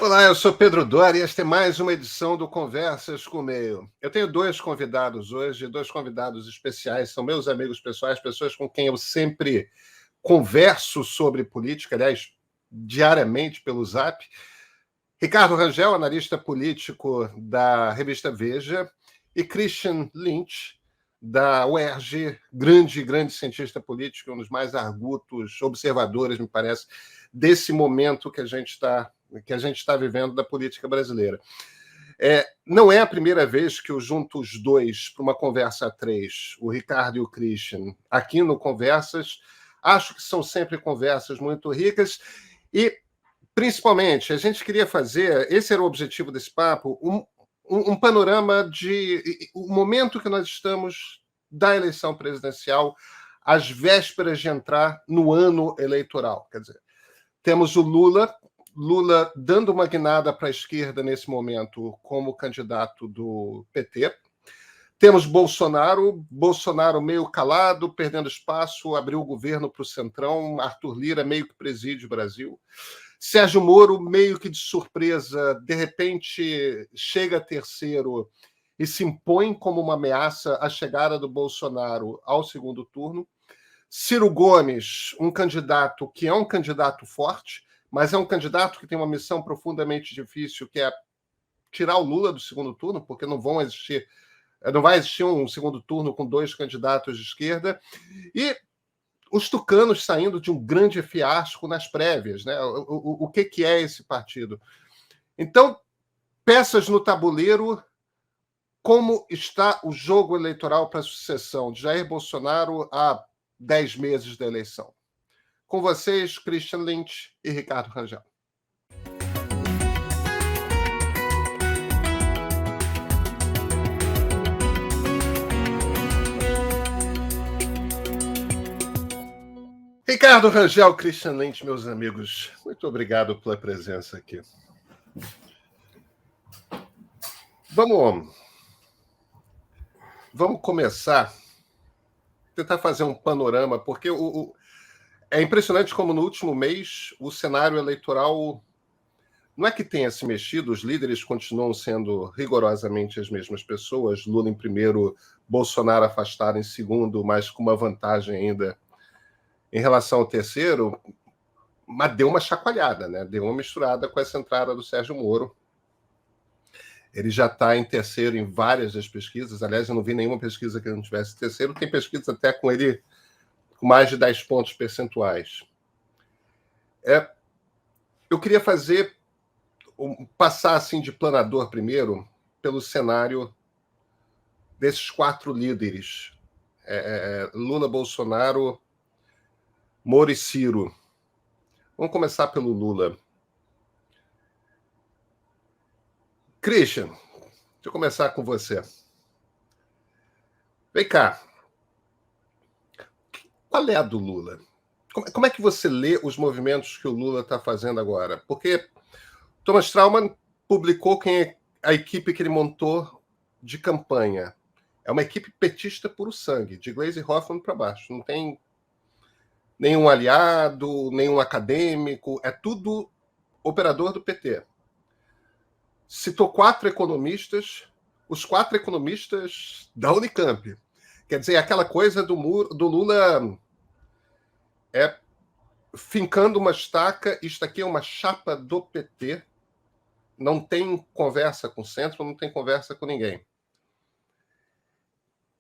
Olá, eu sou Pedro Dória e esta é mais uma edição do Conversas com o Meio. Eu tenho dois convidados hoje, dois convidados especiais, são meus amigos pessoais, pessoas com quem eu sempre converso sobre política, aliás, diariamente pelo Zap. Ricardo Rangel, analista político da revista Veja, e Christian Lynch, da UERJ, grande cientista político, um dos mais argutos observadores, me parece, desse momento que a gente está vivendo da política brasileira. Não é a primeira vez que eu junto os dois para uma conversa a três, o Ricardo e o Christian, aqui no Conversas. Acho que são sempre conversas muito ricas e, principalmente, a gente queria fazer, esse era o objetivo desse papo, um panorama de o momento que nós estamos da eleição presidencial, às vésperas de entrar no ano eleitoral. Quer dizer, temos o Lula dando uma guinada para a esquerda nesse momento como candidato do PT. Temos Bolsonaro meio calado, perdendo espaço, abriu o governo para o Centrão, Arthur Lira meio que preside o Brasil. Sérgio Moro, meio que de surpresa, de repente chega terceiro e se impõe como uma ameaça à chegada do Bolsonaro ao segundo turno. Ciro Gomes, um candidato que é um candidato forte, mas é um candidato que tem uma missão profundamente difícil, que é tirar o Lula do segundo turno, porque não vai existir um segundo turno com dois candidatos de esquerda. E os tucanos saindo de um grande fiasco nas prévias, né? O que é esse partido? Então, peças no tabuleiro, como está o jogo eleitoral para a sucessão de Jair Bolsonaro há 10 meses da eleição? Com vocês, Christian Lynch e Ricardo Rangel. Ricardo Rangel, Christian Lynch, meus amigos, muito obrigado pela presença aqui. Vamos começar, tentar fazer um panorama, porque é impressionante como no último mês o cenário eleitoral não é que tenha se mexido, os líderes continuam sendo rigorosamente as mesmas pessoas, Lula em primeiro, Bolsonaro afastado em segundo, mas com uma vantagem ainda em relação ao terceiro, mas deu uma chacoalhada, né? Deu uma misturada com essa entrada do Sérgio Moro. Ele já está em terceiro em várias das pesquisas. Aliás, eu não vi nenhuma pesquisa que não tivesse terceiro. Tem pesquisa até com ele com mais de 10 pontos percentuais. Eu queria passar assim de planador primeiro pelo cenário desses quatro líderes. Lula, Bolsonaro, Moro e Ciro. Vamos começar pelo Lula. Christian, deixa eu começar com você. Vem cá. Qual é a do Lula? Como é que você lê os movimentos que o Lula está fazendo agora? Porque Thomas Trauman publicou quem é a equipe que ele montou de campanha. É uma equipe petista puro sangue, de Gleisi Hoffmann para baixo. Não tem nenhum aliado, nenhum acadêmico, é tudo operador do PT. Citou 4 economistas, os 4 economistas da Unicamp. Quer dizer, aquela coisa do Lula fincando uma estaca, isto aqui é uma chapa do PT, não tem conversa com o centro, não tem conversa com ninguém.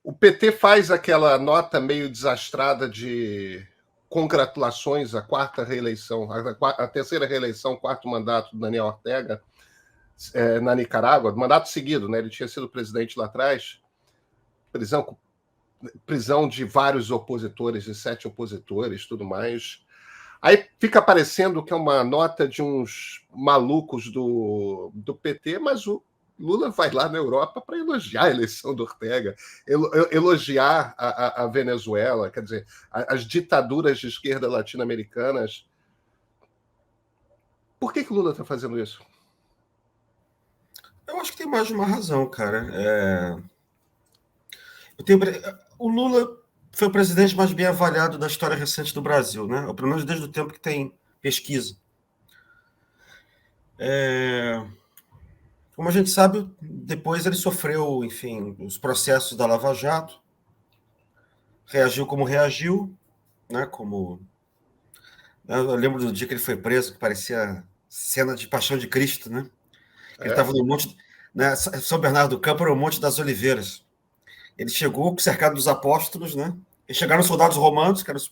O PT faz aquela nota meio desastrada de congratulações à quarta reeleição, a terceira reeleição, quarto mandato do Daniel Ortega na Nicarágua, mandato seguido, né? Ele tinha sido presidente lá atrás, prisão de vários opositores, de 7 opositores, tudo mais. Aí fica parecendo que é uma nota de uns malucos do PT, mas o Lula vai lá na Europa para elogiar a eleição do Ortega, elogiar a Venezuela, quer dizer, as ditaduras de esquerda latino-americanas. Por que o Lula está fazendo isso? Eu acho que tem mais de uma razão, cara. O Lula foi o presidente mais bem avaliado da história recente do Brasil, né? Pelo menos desde o tempo que tem pesquisa. Como a gente sabe, depois ele sofreu, enfim, os processos da Lava Jato, reagiu como reagiu, né? Eu lembro do dia que ele foi preso, que parecia cena de Paixão de Cristo, né? Ele estava no monte, né? São Bernardo do Campo era o Monte das Oliveiras. Ele chegou cercado dos apóstolos, né? E chegaram os soldados romanos, que era o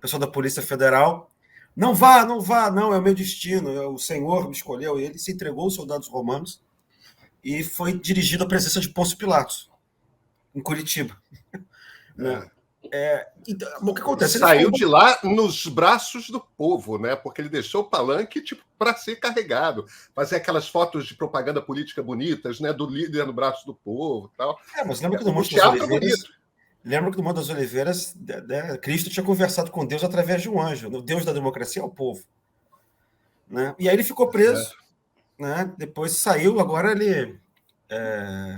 pessoal da Polícia Federal. Não vá, não vá, não, é o meu destino, o Senhor me escolheu. E ele se entregou aos soldados romanos e foi dirigido à presença de Pôncio Pilatos, em Curitiba. Né? Então, o que acontece? Ele saiu de lá nos braços do povo, né? Porque ele deixou o palanque tipo, para ser carregado. Fazer aquelas fotos de propaganda política bonitas, né? Do líder no braço do povo e tal. Mas lembra que no Monte das Oliveiras... Lembra que no Monte das Oliveiras, Cristo tinha conversado com Deus através de um anjo. O Deus da democracia é o povo. Né? E aí ele ficou preso. Né? Depois saiu, agora ele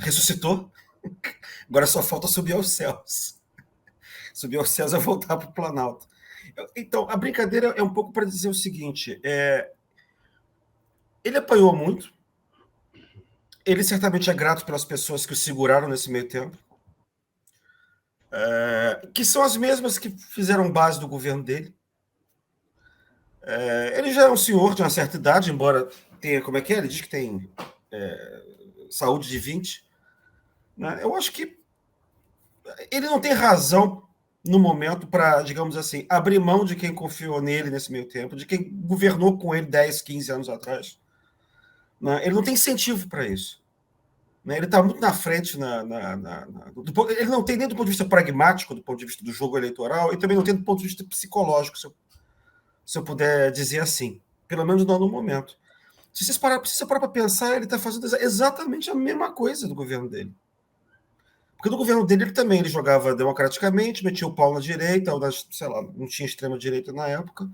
ressuscitou. Agora só falta subir aos céus. Subir aos céus é voltar para o Planalto. Então, a brincadeira é um pouco para dizer o seguinte: ele apanhou muito. Ele certamente é grato pelas pessoas que o seguraram nesse meio tempo. Que são as mesmas que fizeram base do governo dele. Ele já é um senhor de uma certa idade, embora tenha, como é que é? Ele diz que tem saúde de 20. Né? Eu acho que ele não tem razão no momento para, digamos assim, abrir mão de quem confiou nele nesse meio tempo, de quem governou com ele 10, 15 anos atrás. Né? Ele não tem incentivo para isso. Né? Ele está muito na frente. Ele não tem nem do ponto de vista pragmático, do ponto de vista do jogo eleitoral, e também não tem do ponto de vista psicológico, se eu puder dizer assim. Pelo menos não no momento. Se você parar para pensar, ele está fazendo exatamente a mesma coisa do governo dele. Porque no governo dele ele jogava democraticamente, metia o pau na direita, sei lá, não tinha extrema-direita na época,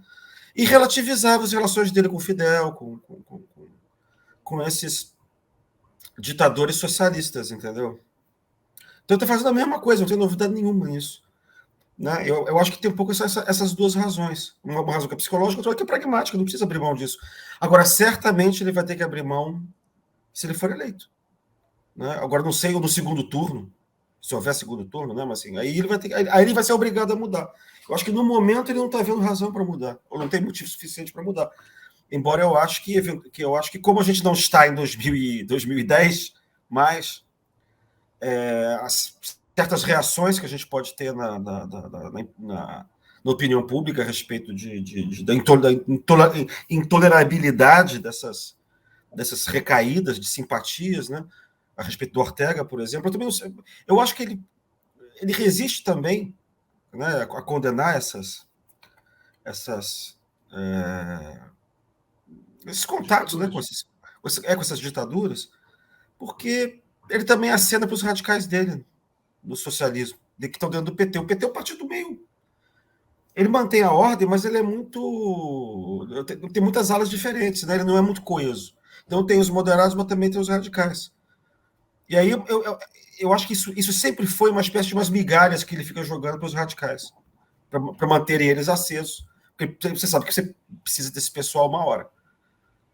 e relativizava as relações dele com o Fidel, com esses ditadores socialistas, entendeu? Então ele está fazendo a mesma coisa, não tem novidade nenhuma nisso. Né? Eu acho que tem um pouco essas duas razões. Uma razão que é psicológica, outra que é pragmática, não precisa abrir mão disso. Agora, certamente ele vai ter que abrir mão se ele for eleito. Né? Agora, não sei no segundo turno, se houver segundo turno, né? Mas assim, aí ele vai ser obrigado a mudar. Eu acho que no momento ele não está vendo razão para mudar, ou não tem motivo suficiente para mudar. Embora eu acho que como a gente não está em 2010, mas certas reações que a gente pode ter na opinião pública a respeito da intolerabilidade dessas recaídas de simpatias, né? A respeito do Ortega, por exemplo, eu acho que ele resiste também, né, a condenar esses contatos, né, com essas ditaduras, porque ele também acena para os radicais dele, do socialismo, que estão dentro do PT. O PT é o partido meio... Ele mantém a ordem, mas ele é muito... Tem muitas alas diferentes, né? Ele não é muito coeso. Então tem os moderados, mas também tem os radicais. E aí eu acho que isso sempre foi uma espécie de umas migalhas que ele fica jogando para os radicais, para manterem eles acesos. Porque você sabe que você precisa desse pessoal uma hora.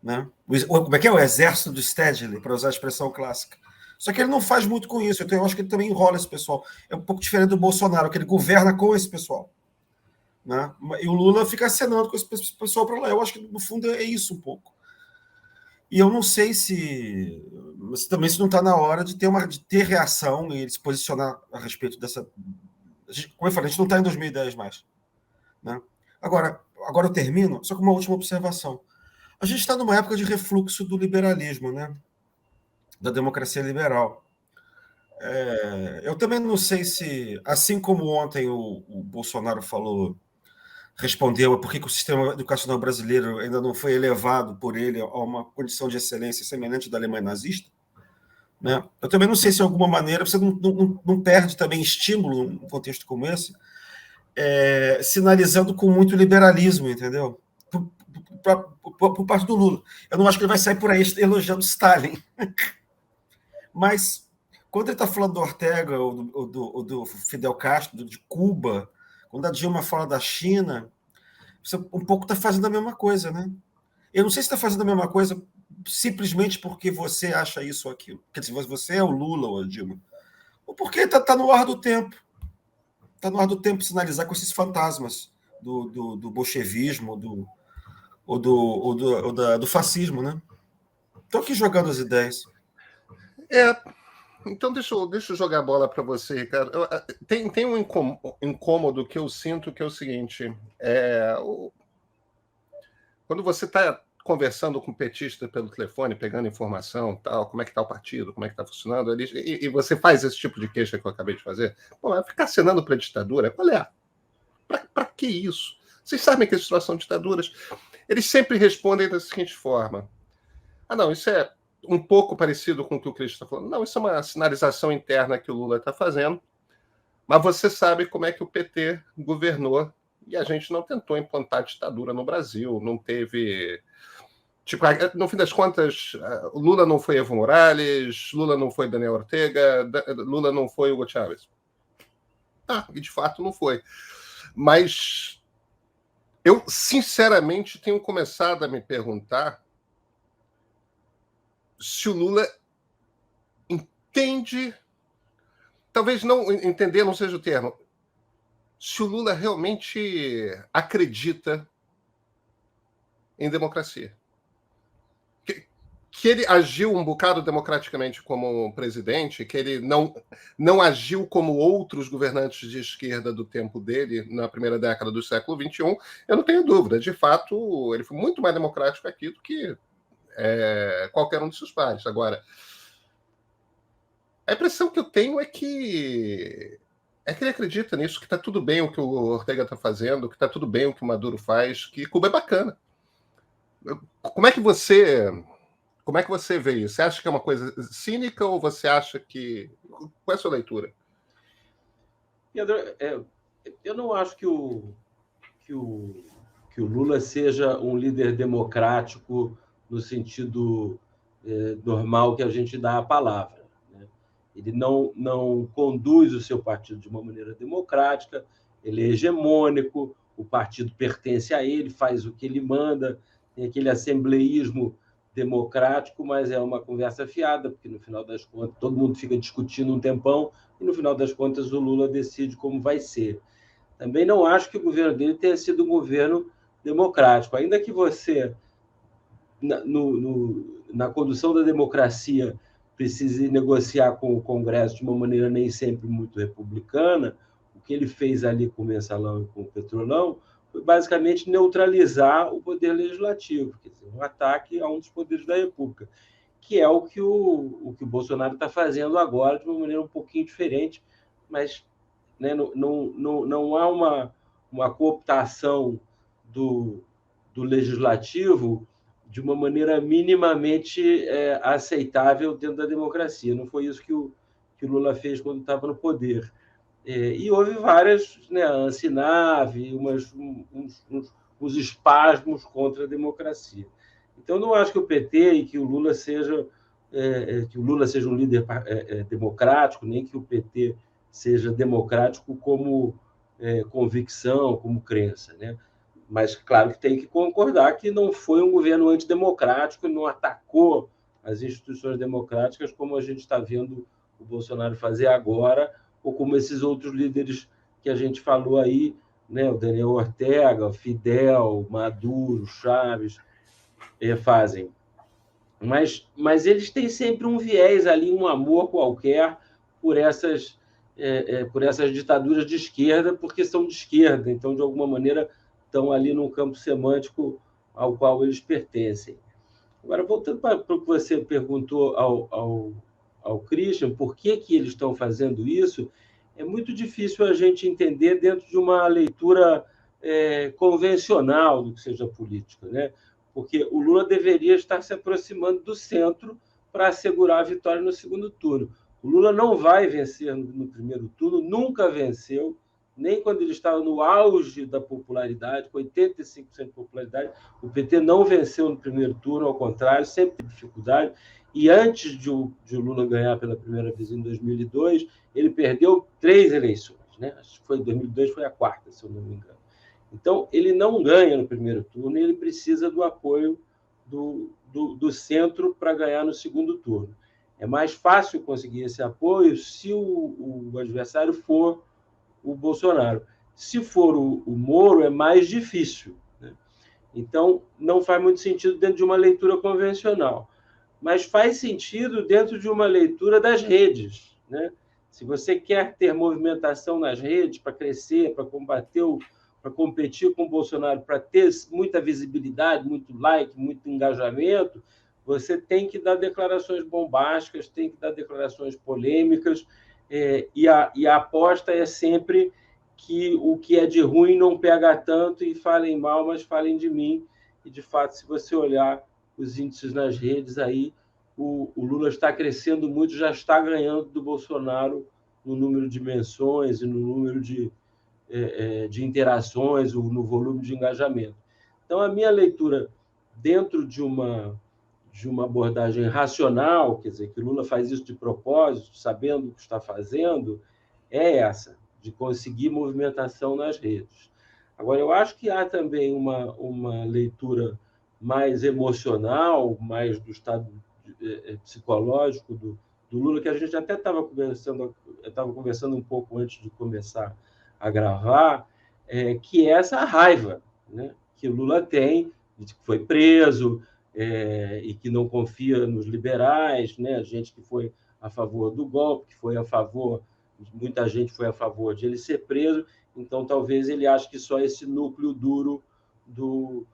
Né? Como é que é? O exército do Stedley, para usar a expressão clássica. Só que ele não faz muito com isso, então eu acho que ele também enrola esse pessoal. É um pouco diferente do Bolsonaro, que ele governa com esse pessoal. Né? E o Lula fica acenando com esse pessoal para lá. Eu acho que, no fundo, é isso um pouco. E eu não sei se não está na hora de ter reação e se posicionar a respeito dessa... Como eu falei, a gente não está em 2010 mais. Né? Agora eu termino, só com uma última observação. A gente está numa época de refluxo do liberalismo, né? Da democracia liberal. Eu também não sei se, assim como ontem o Bolsonaro respondeu a por que o sistema educacional brasileiro ainda não foi elevado por ele a uma condição de excelência semelhante da Alemanha nazista, né? Eu também não sei se, de alguma maneira, você não perde também estímulo num contexto como esse, sinalizando com muito liberalismo, entendeu? Por parte do Lula. Eu não acho que ele vai sair por aí elogiando Stalin. Mas, quando ele está falando do Ortega ou do Fidel Castro, de Cuba, quando a Dilma fala da China, você um pouco está fazendo a mesma coisa, né? Eu não sei se está fazendo a mesma coisa simplesmente porque você acha isso ou aquilo. Quer dizer, você é o Lula, ou Dilma. Ou porque está no ar do tempo. Está no ar do tempo sinalizar com esses fantasmas do bolchevismo, do fascismo, né? Estou aqui jogando as ideias. Então, deixa eu jogar a bola para você, Ricardo. Tem um incômodo que eu sinto, que é o seguinte: quando você está conversando com um petista pelo telefone, pegando informação, tal, como é que está o partido, como é que está funcionando, e você faz esse tipo de queixa que eu acabei de fazer, pô, ficar acenando para a ditadura, qual é? Para que isso? Vocês sabem que a situação de ditaduras, eles sempre respondem da seguinte forma: não, isso é um pouco parecido com o que o Cristo está falando. Não, isso é uma sinalização interna que o Lula está fazendo, mas você sabe como é que o PT governou e a gente não tentou implantar ditadura no Brasil, não teve... Tipo, no fim das contas, o Lula não foi Evo Morales, Lula não foi Daniel Ortega, Lula não foi Hugo Chávez. E de fato não foi. Mas eu, sinceramente, tenho começado a me perguntar se o Lula entende, talvez não entender não seja o termo, se o Lula realmente acredita em democracia. Que ele agiu um bocado democraticamente como presidente, que ele não agiu como outros governantes de esquerda do tempo dele, na primeira década do século XXI, eu não tenho dúvida. De fato, ele foi muito mais democrático aqui do que qualquer um de seus pares. Agora, a impressão que eu tenho é que ele acredita nisso, que está tudo bem o que o Ortega está fazendo, que está tudo bem o que o Maduro faz, que Cuba é bacana. Como é que você vê isso? Você acha que é uma coisa cínica ou você acha que... Qual é a sua leitura? Pedro, eu não acho que o Lula seja um líder democrático no sentido normal que a gente dá a palavra. Né? Ele não conduz o seu partido de uma maneira democrática, ele é hegemônico, o partido pertence a ele, faz o que ele manda, tem aquele assembleísmo democrático, mas é uma conversa fiada, porque no final das contas todo mundo fica discutindo um tempão e no final das contas o Lula decide como vai ser. Também não acho que o governo dele tenha sido um governo democrático, ainda que você, na condução da democracia, precise negociar com o Congresso de uma maneira nem sempre muito republicana. O que ele fez ali com o Mensalão e com o Petrolão foi basicamente neutralizar o poder legislativo, quer dizer, um ataque a um dos poderes da República, que é o que o Bolsonaro está fazendo agora de uma maneira um pouquinho diferente, mas né, não há uma cooptação do legislativo de uma maneira minimamente aceitável dentro da democracia. Não foi isso que o Lula fez quando estava no poder. E houve várias, né, ancinave, uns espasmos contra a democracia. Então, não acho que o PT e que o Lula seja um líder democrático, nem que o PT seja democrático como convicção, como crença, né? Mas, claro, que tem que concordar que não foi um governo antidemocrático, não atacou as instituições democráticas como a gente está vendo o Bolsonaro fazer agora, ou como esses outros líderes que a gente falou aí, né? O Daniel Ortega, o Fidel, Maduro, Chaves, fazem. Mas eles têm sempre um viés ali, um amor qualquer por essas ditaduras de esquerda, porque são de esquerda, então, de alguma maneira, estão ali num campo semântico ao qual eles pertencem. Agora, voltando para o que você perguntou ao Christian, por que eles estão fazendo isso, é muito difícil a gente entender dentro de uma leitura convencional do que seja política, né? Porque o Lula deveria estar se aproximando do centro para assegurar a vitória no segundo turno. O Lula não vai vencer no primeiro turno, nunca venceu, nem quando ele estava no auge da popularidade, com 85% de popularidade. O PT não venceu no primeiro turno, ao contrário, sempre teve dificuldade. E antes de o Lula ganhar pela primeira vez em 2002, ele perdeu 3 eleições. Né? Acho que foi 2002, foi a quarta, se eu não me engano. Então, ele não ganha no primeiro turno e ele precisa do apoio do do centro para ganhar no segundo turno. É mais fácil conseguir esse apoio se o adversário for o Bolsonaro. Se for o Moro, é mais difícil, né? Então, não faz muito sentido dentro de uma leitura convencional, mas faz sentido dentro de uma leitura das redes, né? Se você quer ter movimentação nas redes para crescer, para combater, para competir com o Bolsonaro, para ter muita visibilidade, muito like, muito engajamento, você tem que dar declarações bombásticas, tem que dar declarações polêmicas, e a aposta é sempre que o que é de ruim não pega tanto e falem mal, mas falem de mim. E, de fato, se você olhar os índices nas redes, aí o Lula está crescendo muito, já está ganhando do Bolsonaro no número de menções e no número de interações, no volume de engajamento. Então, a minha leitura, dentro de uma abordagem racional, quer dizer, que o Lula faz isso de propósito, sabendo o que está fazendo, é essa, de conseguir movimentação nas redes. Agora, eu acho que há também uma leitura mais emocional, mais do estado psicológico do Lula, que a gente até estava conversando um pouco antes de começar a gravar, que é essa raiva, né, que o Lula tem, de que foi preso, e que não confia nos liberais, né, gente que foi a favor do golpe, que foi a favor, muita gente foi a favor de ele ser preso, então talvez ele ache que só esse núcleo duro do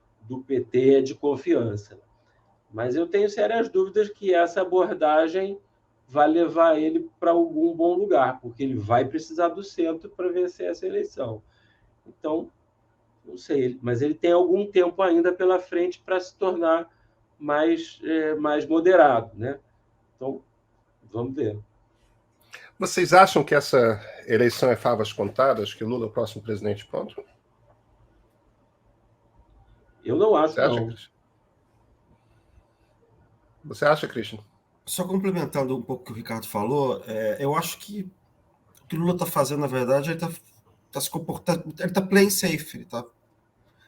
PT é de confiança. Mas eu tenho sérias dúvidas que essa abordagem vai levar ele para algum bom lugar, porque ele vai precisar do centro para vencer essa eleição. Então, não sei, mas ele tem algum tempo ainda pela frente para se tornar mais moderado, né? Então, vamos ver. Vocês acham que essa eleição é favas contadas, que o Lula é o próximo presidente pronto? Eu não acho, não. Você acha, Christian? Só complementando um pouco o que o Ricardo falou, eu acho que o que o Lula está fazendo, na verdade, ele está se comportando, ele está playing safe, ele está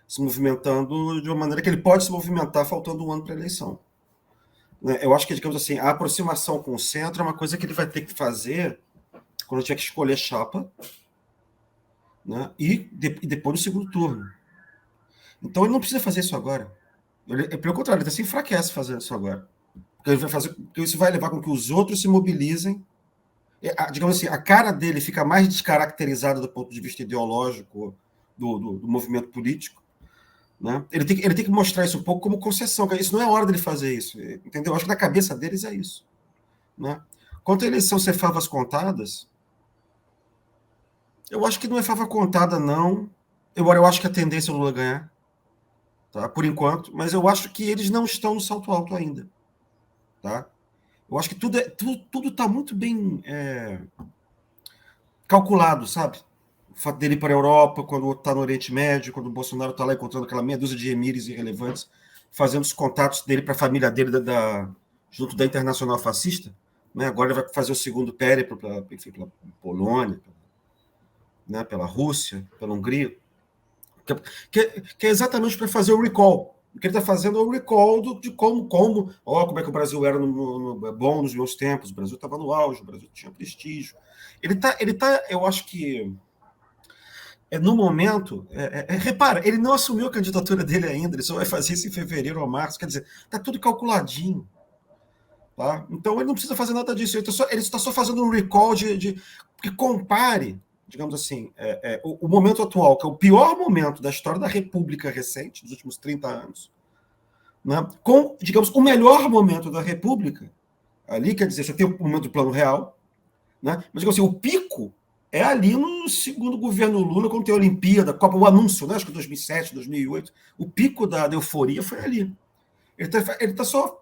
se movimentando de uma maneira que ele pode se movimentar faltando um ano para a eleição. Eu acho que, digamos assim, a aproximação com o centro é uma coisa que ele vai ter que fazer quando tiver que escolher chapa, né? E depois do segundo turno. Então ele não precisa fazer isso agora. Pelo contrário, ele se enfraquece fazendo isso agora. Porque isso vai levar com que os outros se mobilizem. Digamos assim, a cara dele fica mais descaracterizada do ponto de vista ideológico do movimento político. Né? Ele tem que mostrar isso um pouco como concessão. Isso não é hora dele fazer isso. Entendeu? Eu acho que na cabeça deles é isso. Né? Quanto à eleição ser favas contadas, eu acho que não é fava contada, não. Embora eu acho que a tendência é o Lula ganhar. Tá? Por enquanto. Mas eu acho que eles não estão no salto alto ainda. Tá? Eu acho que tudo está muito bem calculado, sabe? O fato dele ir para a Europa, quando está no Oriente Médio, quando o Bolsonaro está lá encontrando aquela meia dúzia de emires irrelevantes, fazendo os contatos dele para a família dele junto da Internacional Fascista. Né? Agora ele vai fazer o segundo périplo pela Polônia, né? Pela Rússia, pela Hungria, que é exatamente para fazer o recall. O que ele está fazendo é o recall de como é que o Brasil era bom nos meus tempos, o Brasil estava no auge, o Brasil tinha prestígio. Ele tá, eu acho que no momento, repara, ele não assumiu a candidatura dele ainda, ele só vai fazer isso em fevereiro ou março, quer dizer, está tudo calculadinho. Tá? Então ele não precisa fazer nada disso, ele está só fazendo um recall que compare, digamos assim, o momento atual, que é o pior momento da história da República recente, dos últimos 30 anos, né, com, digamos, o melhor momento da República, ali, quer dizer, você tem o momento do Plano Real, né, mas, digamos assim, o pico é ali no segundo governo Lula, quando tem a Olimpíada, Copa, o anúncio, né, acho que 2007, 2008, o pico da euforia foi ali. Ele tá só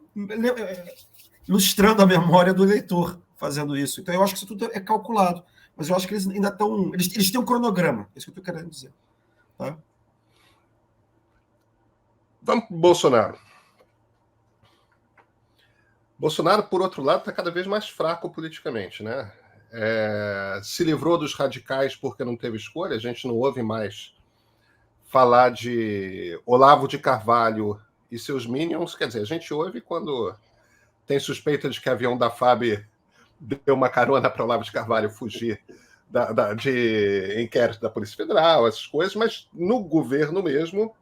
ilustrando a memória do eleitor fazendo isso. Então, eu acho que isso tudo é calculado. Mas eu acho que eles ainda estão... Eles têm um cronograma. É isso que eu estou querendo dizer. Tá? Vamos para o Bolsonaro. Bolsonaro, por outro lado, está cada vez mais fraco politicamente, né? Se livrou dos radicais porque não teve escolha. A gente não ouve mais falar de Olavo de Carvalho e seus minions. Quer dizer, a gente ouve quando tem suspeita de que o avião da FAB deu uma carona para o Olavo de Carvalho fugir de inquérito da Polícia Federal, essas coisas, mas no governo mesmo,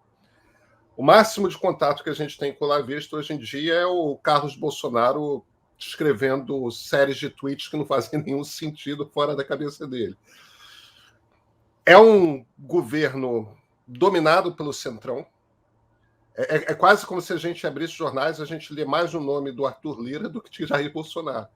o máximo de contato que a gente tem com o olavista hoje em dia é o Carlos Bolsonaro escrevendo séries de tweets que não fazem nenhum sentido fora da cabeça dele. É um governo dominado pelo Centrão. É quase como se a gente abrisse jornais e a gente lê mais o nome do Arthur Lira do que de Jair Bolsonaro.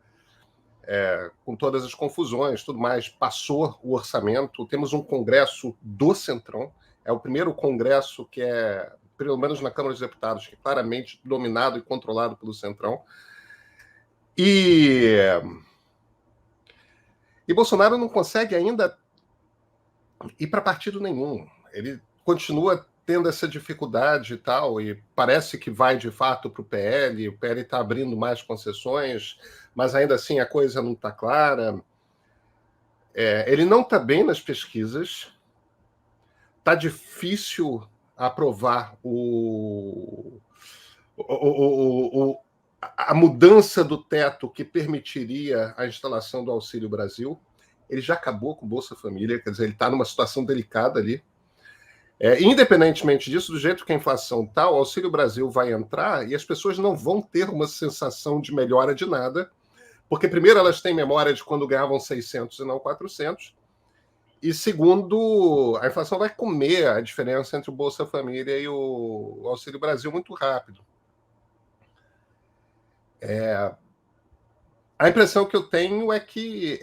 Com todas as confusões, tudo mais, passou o orçamento. Temos um congresso do Centrão. É o primeiro congresso que é, pelo menos na Câmara dos Deputados, que é claramente dominado e controlado pelo Centrão. E Bolsonaro não consegue ainda ir para partido nenhum. Ele continua tendo essa dificuldade e tal, e parece que vai de fato para o PL está abrindo mais concessões, mas ainda assim a coisa não está clara. Ele não está bem nas pesquisas, está difícil aprovar a mudança do teto que permitiria a instalação do Auxílio Brasil. Ele já acabou com o Bolsa Família, quer dizer, ele está numa situação delicada ali. Independentemente disso, do jeito que a inflação está, o Auxílio Brasil vai entrar e as pessoas não vão ter uma sensação de melhora de nada, porque, primeiro, elas têm memória de quando ganhavam 600 e não 400, e, segundo, a inflação vai comer a diferença entre o Bolsa Família e o Auxílio Brasil muito rápido. A impressão que eu tenho é que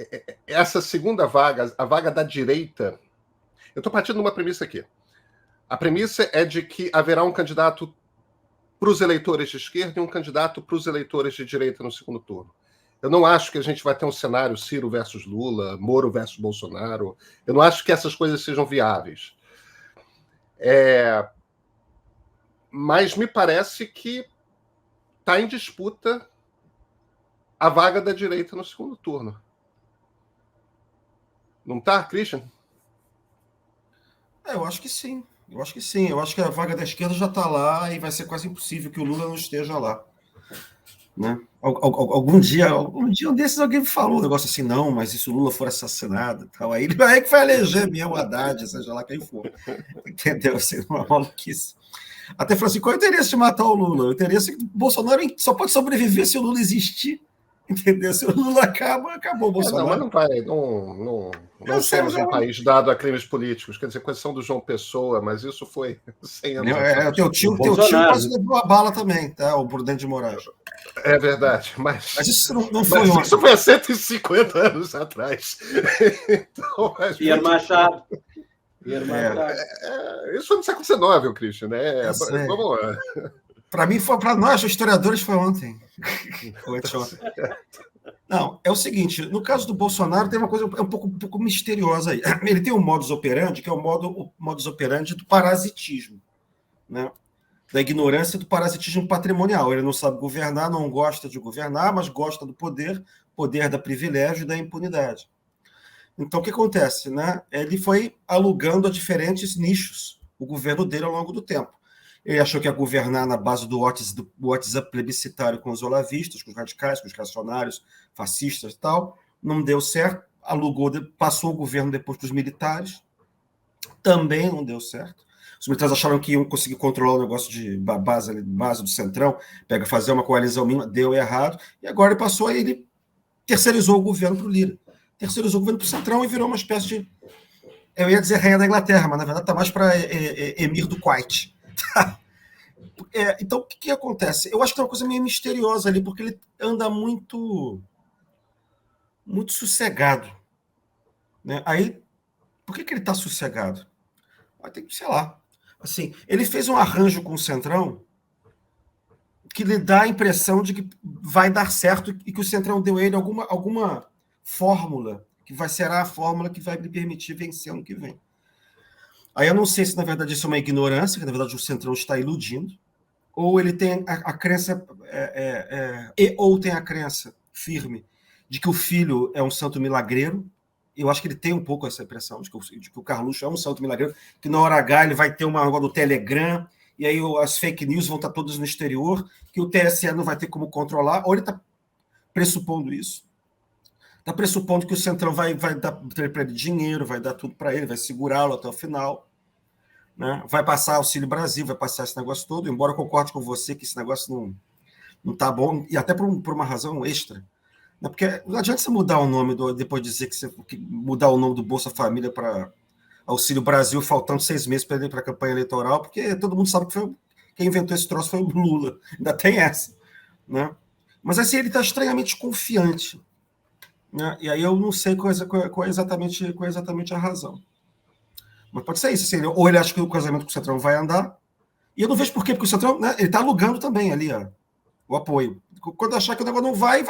essa segunda vaga, a vaga da direita... Eu estou partindo de uma premissa aqui. A premissa é de que haverá um candidato para os eleitores de esquerda e um candidato para os eleitores de direita no segundo turno. Eu não acho que a gente vai ter um cenário Ciro versus Lula, Moro versus Bolsonaro. Eu não acho que essas coisas sejam viáveis. Mas me parece que está em disputa a vaga da direita no segundo turno. Não está, Christian? Eu acho que sim. Eu acho que sim. Eu acho que a vaga da esquerda já está lá e vai ser quase impossível que o Lula não esteja lá. Né? Algum dia um desses alguém me falou um negócio assim, não, mas e se o Lula for assassinado? Tal, aí que vai eleger mesmo o Haddad, seja lá quem for. Entendeu? Assim, uma maluquice. Até falou assim, qual é o interesse de matar o Lula? O interesse é que o Bolsonaro só pode sobreviver se o Lula existir. Entendeu? Se o Lula acabou o Bolsonaro. Não, mas não vai. Não somos um país dado a crimes políticos. Quer dizer, com exceção do João Pessoa, mas isso foi 100 anos atrás. Teu tio quase levou a bala também, tá? O Prudente de Moraes. É verdade, mas isso não foi ontem. Isso foi há 150 anos atrás. Então, Pierre Machado. Isso foi no século XIX, Christian, né? Vamos lá. Para nós, historiadores, foi ontem. Não, é o seguinte, no caso do Bolsonaro tem uma coisa um pouco misteriosa aí. Ele tem um modus operandi, que é o modus operandi do parasitismo, né? Da ignorância do parasitismo patrimonial. Ele não sabe governar, não gosta de governar, mas gosta do poder da privilégio e da impunidade. Então, o que acontece? Né? Ele foi alugando a diferentes nichos o governo dele ao longo do tempo. Ele achou que ia governar na base do WhatsApp plebiscitário com os olavistas, com os radicais, com os reacionários, fascistas e tal. Não deu certo. Passou o governo depois dos militares. Também não deu certo. Os militares acharam que iam conseguir controlar o negócio de base do Centrão, fazer uma coalizão mínima, deu errado. E agora ele terceirizou o governo para o Lira. Terceirizou o governo para o Centrão e virou uma espécie de... Eu ia dizer rainha da Inglaterra, mas na verdade está mais para emir do Kuwait. Então, o que acontece? Eu acho que é uma coisa meio misteriosa ali, porque ele anda muito sossegado. Né? Aí, por que ele está sossegado? Tem que, sei lá. Assim, ele fez um arranjo com o Centrão que lhe dá a impressão de que vai dar certo e que o Centrão deu a ele alguma fórmula, que será a fórmula que vai lhe permitir vencer ano que vem. Aí eu não sei se, na verdade, isso é uma ignorância, que, na verdade, o Centrão está iludindo, ou ele tem a crença, ou tem a crença firme de que o filho é um santo milagreiro. Eu acho que ele tem um pouco essa impressão de que o Carluxo é um santo milagreiro, que na hora H ele vai ter uma do Telegram e aí as fake news vão estar todas no exterior, que o TSE não vai ter como controlar, ou ele está pressupondo isso. Está pressupondo que o Centrão vai dar para ele dinheiro, vai dar tudo para ele, vai segurá-lo até o final, né? Vai passar Auxílio Brasil, vai passar esse negócio todo, embora eu concorde com você que esse negócio não está bom, e até por uma razão extra. Né? Porque não adianta você mudar o nome, depois de dizer que mudar o nome do Bolsa Família para Auxílio Brasil, faltando 6 meses para ele ir para a campanha eleitoral, porque todo mundo sabe que quem inventou esse troço foi o Lula. Ainda tem essa. Né? Mas assim, ele está estranhamente confiante. Né? E aí eu não sei qual é exatamente a razão. Mas pode ser isso. Assim, ou ele acha que o casamento com o Centrão vai andar, e eu não vejo por quê, porque o Centrão, né, ele está alugando também ali o apoio. Quando achar que o negócio não vai,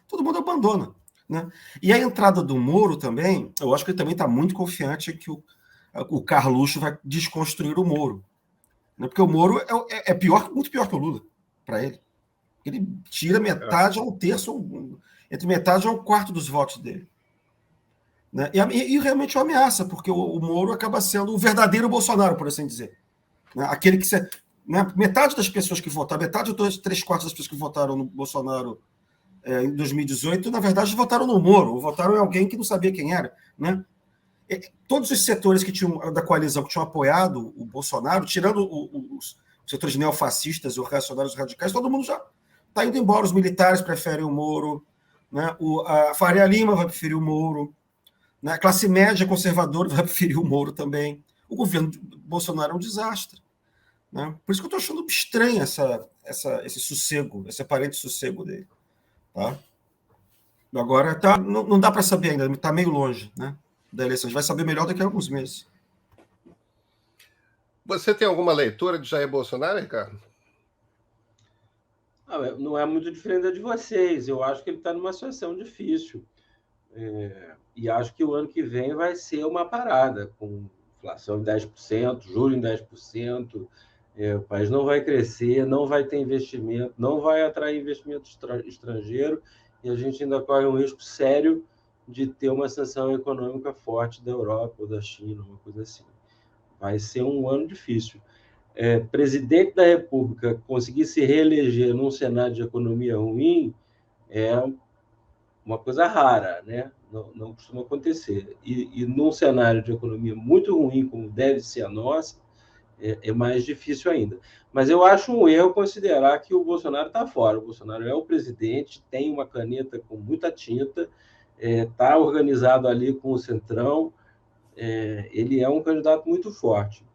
todo mundo abandona. Né? E a entrada do Moro também, eu acho que ele também está muito confiante que o Carluxo vai desconstruir o Moro. Né? Porque o Moro é muito pior que o Lula, para ele. Ele tira metade a um terço, entre metade a um quarto dos votos dele. Né? E realmente é uma ameaça, porque o Moro acaba sendo o verdadeiro Bolsonaro, por assim dizer. Né? Aquele que... Né? Metade das pessoas que votaram, metade ou 3/4 das pessoas que votaram no Bolsonaro em 2018, na verdade, votaram no Moro, ou votaram em alguém que não sabia quem era. Né? Todos os setores da coalizão que tinham apoiado o Bolsonaro, tirando os setores neofascistas, os reacionários radicais, todo mundo já está indo embora. Os militares preferem o Moro, né? A Faria Lima vai preferir o Moro, né? A classe média conservadora vai preferir o Moro também. O governo de Bolsonaro é um desastre. Né? Por isso que eu estou achando estranho esse sossego, esse aparente sossego dele. Tá? Agora não dá para saber ainda, está meio longe, né, da eleição. A gente vai saber melhor daqui a alguns meses. Você tem alguma leitura de Jair Bolsonaro, Ricardo? Não é muito diferente da de vocês. Eu acho que ele está numa situação difícil. E acho que o ano que vem vai ser uma parada, com inflação em 10%, juros em 10%. O país não vai crescer, não vai ter investimento, não vai atrair investimento estrangeiro, e a gente ainda corre um risco sério de ter uma sanção econômica forte da Europa ou da China, uma coisa assim. Vai ser um ano difícil. Presidente da República conseguir se reeleger num cenário de economia ruim é uma coisa rara, né? Não costuma acontecer. E num cenário de economia muito ruim, como deve ser a nossa, é mais difícil ainda. Mas eu acho um erro considerar que o Bolsonaro está fora. O Bolsonaro é o presidente, tem uma caneta com muita tinta, está organizado ali com o Centrão, ele é um candidato muito forte.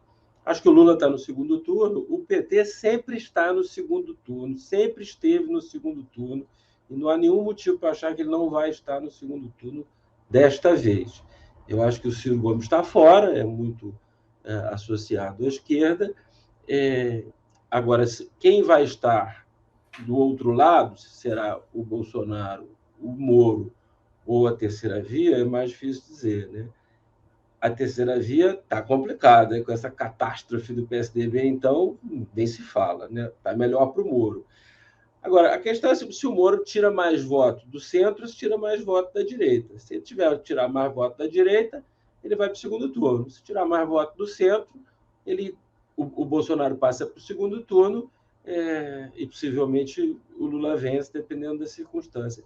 Acho que o Lula está no segundo turno, o PT sempre está no segundo turno, sempre esteve no segundo turno, e não há nenhum motivo para achar que ele não vai estar no segundo turno desta vez. Eu acho que o Ciro Gomes está fora, é muito associado à esquerda. Agora, quem vai estar do outro lado, se será o Bolsonaro, o Moro ou a terceira via, é mais difícil dizer, né? A terceira via está complicada, com essa catástrofe do PSDB, então nem se fala, né? Está melhor para o Moro. Agora, a questão é se o Moro tira mais voto do centro, se tira mais voto da direita. Se ele tirar mais voto da direita, ele vai para o segundo turno. Se tirar mais voto do centro, o Bolsonaro passa para o segundo turno e possivelmente o Lula vence, dependendo da circunstância.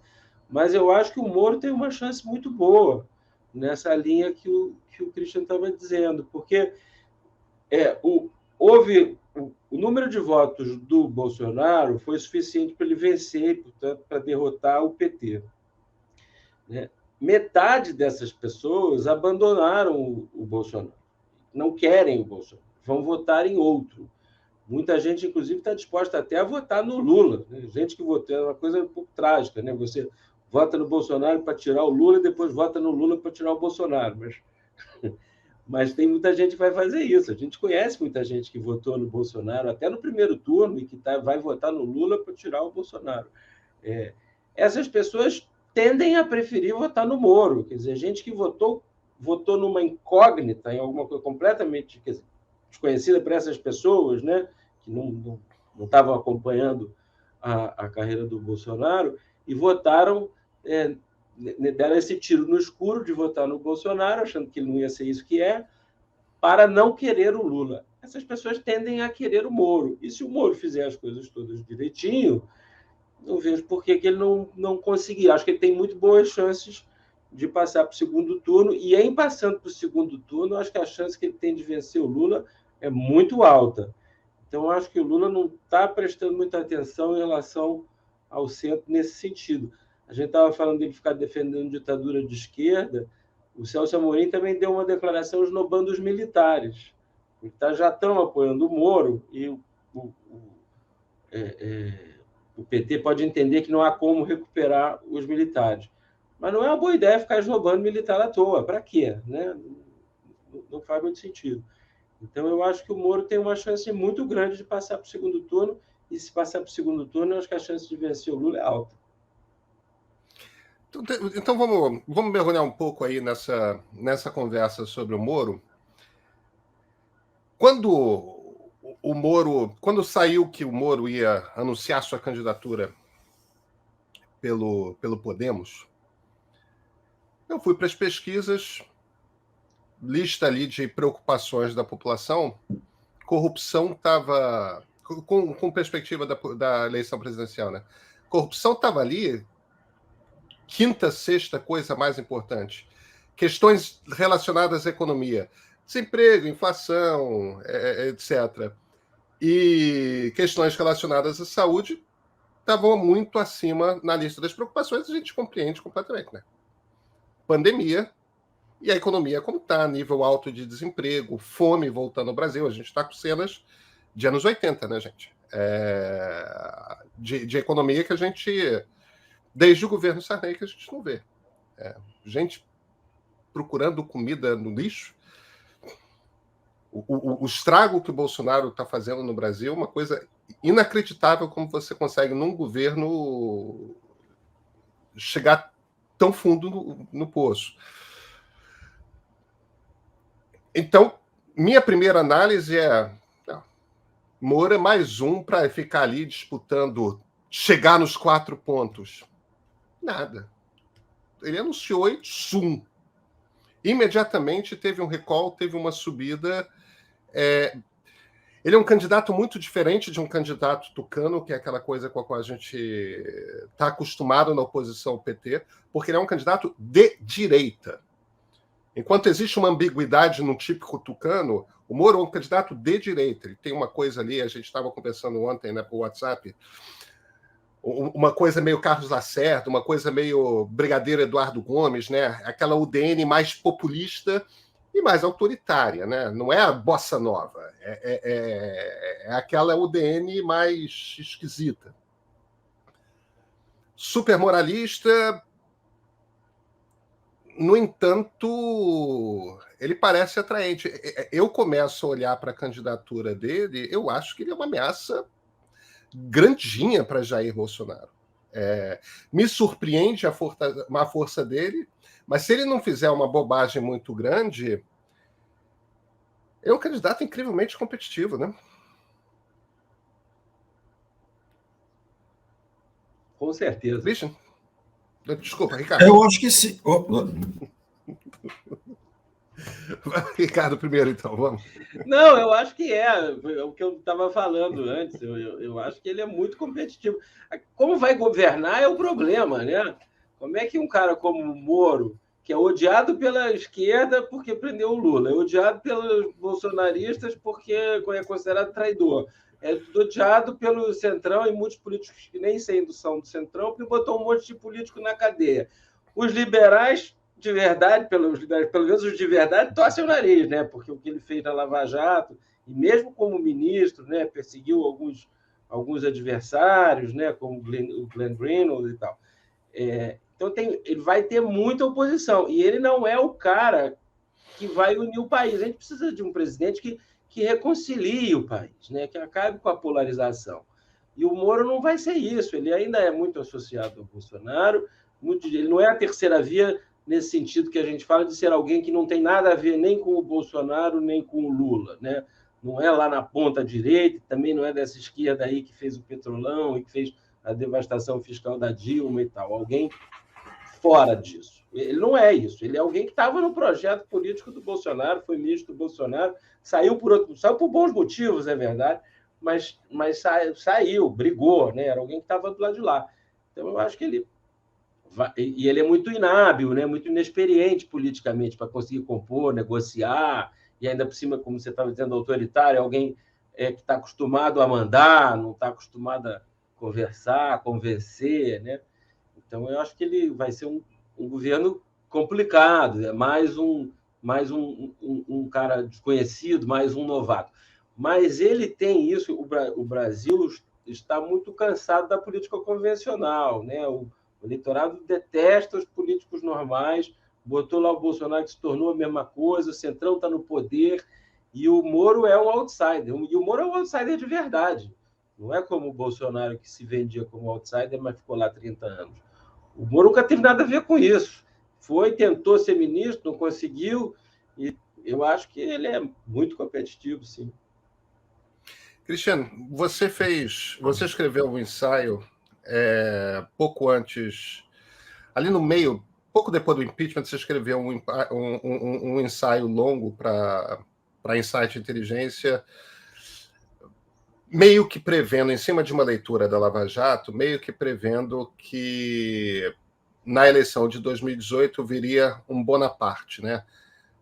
Mas eu acho que o Moro tem uma chance muito boa nessa linha que o Christian estava dizendo, porque o número de votos do Bolsonaro foi suficiente para ele vencer e, portanto, para derrotar o PT. Né? Metade dessas pessoas abandonaram o Bolsonaro, não querem o Bolsonaro, vão votar em outro. Muita gente, inclusive, está disposta até a votar no Lula. Né? Gente que votou, é uma coisa um pouco trágica, né? Você vota no Bolsonaro para tirar o Lula e depois vota no Lula para tirar o Bolsonaro. Mas tem muita gente que vai fazer isso. A gente conhece muita gente que votou no Bolsonaro até no primeiro turno e que vai votar no Lula para tirar o Bolsonaro. Essas pessoas tendem a preferir votar no Moro. Quer dizer, gente que votou numa incógnita, em alguma coisa completamente desconhecida para essas pessoas, né, que não estavam acompanhando a carreira do Bolsonaro, e votaram, deram esse tiro no escuro de votar no Bolsonaro, achando que ele não ia ser isso que para não querer o Lula. essas pessoas tendem a querer o Moro. E se o Moro fizer as coisas todas direitinho, não vejo por que ele não conseguir. Acho que ele tem muito boas chances de passar para o segundo turno, e em passando para o segundo turno, acho que a chance que ele tem de vencer o Lula é muito alta. Então, acho que o Lula não está prestando muita atenção em relação ao centro nesse sentido. A gente estava falando dele ficar defendendo ditadura de esquerda. O Celso Amorim também deu uma declaração esnobando os militares. Já estão apoiando o Moro, e o PT pode entender que não há como recuperar os militares. Mas não é uma boa ideia ficar esnobando militar à toa. Para quê? Né? Não faz muito sentido. Então, eu acho que o Moro tem uma chance muito grande de passar para o segundo turno, e se passar para o segundo turno, eu acho que a chance de vencer o Lula é alta. Então vamos mergulhar um pouco aí nessa conversa sobre o Moro. Quando saiu que o Moro ia anunciar sua candidatura pelo Podemos, eu fui para as pesquisas, lista ali de preocupações da população. Corrupção estava, com perspectiva da eleição presidencial, né? Corrupção estava ali, quinta, sexta coisa mais importante. Questões relacionadas à economia, desemprego, inflação, etc. E questões relacionadas à saúde estavam muito acima na lista das preocupações, a gente compreende completamente, né? Pandemia e a economia como está, nível alto de desemprego, fome voltando ao Brasil. A gente está com cenas de anos 80, né, gente? De economia que a gente, desde o governo Sarney, que a gente não vê. Gente procurando comida no lixo. O estrago que o Bolsonaro está fazendo no Brasil é uma coisa inacreditável, como você consegue, num governo, chegar tão fundo no poço. Então, minha primeira análise é: Moro é mais um para ficar ali disputando, chegar nos 4 pontos. Nada. Ele anunciou e zoom. Imediatamente teve um recall, teve uma subida. Ele é um candidato muito diferente de um candidato tucano, que é aquela coisa com a qual a gente está acostumado na oposição ao PT, porque ele é um candidato de direita. Enquanto existe uma ambiguidade no típico tucano, o Moro é um candidato de direita. Ele tem uma coisa ali, a gente estava conversando ontem, né, por WhatsApp, uma coisa meio Carlos Lacerda, uma coisa meio Brigadeiro Eduardo Gomes, né? Aquela UDN mais populista e mais autoritária, né? Não é a bossa nova, é aquela UDN mais esquisita. Super moralista. No entanto, ele parece atraente. Eu começo a olhar para a candidatura dele, eu acho que ele é uma ameaça grandinha para Jair Bolsonaro. Me surpreende a força dele, mas se ele não fizer uma bobagem muito grande, é um candidato incrivelmente competitivo, né? Com certeza. Christian? Desculpa, Ricardo. Eu acho que sim. Ricardo primeiro, então, vamos. Não, eu acho que é o que eu estava falando antes. Eu acho que ele é muito competitivo. Como vai governar é o problema, né? Como é que um cara como o Moro, que é odiado pela esquerda porque prendeu o Lula, é odiado pelos bolsonaristas porque é considerado traidor, é odiado pelo Centrão e muitos políticos que nem são do Centrão, porque botou um monte de político na cadeia. Os liberais, de verdade, pelo menos os de verdade, torcem o nariz, né? Porque o que ele fez na Lava Jato, e mesmo como ministro, né, perseguiu alguns adversários, né, como o Glenn Greenwald e tal. Então, ele vai ter muita oposição. E ele não é o cara que vai unir o país. A gente precisa de um presidente que reconcilie o país, né? Que acabe com a polarização. E o Moro não vai ser isso. Ele ainda é muito associado ao Bolsonaro. Ele não é a terceira via nesse sentido que a gente fala de ser alguém que não tem nada a ver nem com o Bolsonaro, nem com o Lula, né? Não é lá na ponta direita, também não é dessa esquerda aí que fez o Petrolão e que fez a devastação fiscal da Dilma e tal. Alguém fora disso. Ele não é isso. Ele é alguém que estava no projeto político do Bolsonaro, foi ministro do Bolsonaro, saiu por bons motivos, é verdade, mas saiu, brigou, né? Era alguém que estava do lado de lá. Então, eu acho que ele... E ele é muito inábil, né? Muito inexperiente politicamente para conseguir compor, negociar, e ainda por cima, como você estava dizendo, autoritário, alguém que está acostumado a mandar, não está acostumado a conversar, convencer, né? Então, eu acho que ele vai ser um governo complicado, é mais um cara desconhecido, mais um novato. Mas ele tem isso, o Brasil está muito cansado da política convencional, né? O eleitorado detesta os políticos normais, botou lá o Bolsonaro que se tornou a mesma coisa, o Centrão está no poder, e o Moro é um outsider, e o Moro é um outsider de verdade. Não é como o Bolsonaro que se vendia como outsider, mas ficou lá 30 anos. O Moro nunca teve nada a ver com isso. Tentou ser ministro, não conseguiu, e eu acho que ele é muito competitivo, sim. Cristiano, você escreveu um ensaio pouco antes, ali no meio, pouco depois do impeachment, você escreveu um ensaio longo para Insight Inteligência, meio que prevendo, em cima de uma leitura da Lava Jato, meio que prevendo que na eleição de 2018 viria um Bonaparte, né?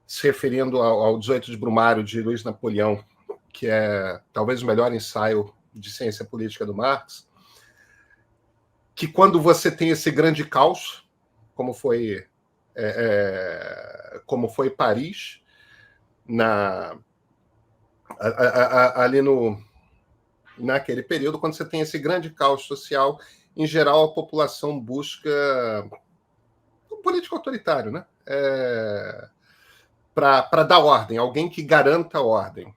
Se referindo ao 18 de Brumário de Luiz Napoleão, que é talvez o melhor ensaio de ciência política do Marx, que quando você tem esse grande caos, como foi Paris, ali naquele período, quando você tem esse grande caos social, em geral a população busca um político autoritário, né? Para dar ordem, alguém que garanta a ordem.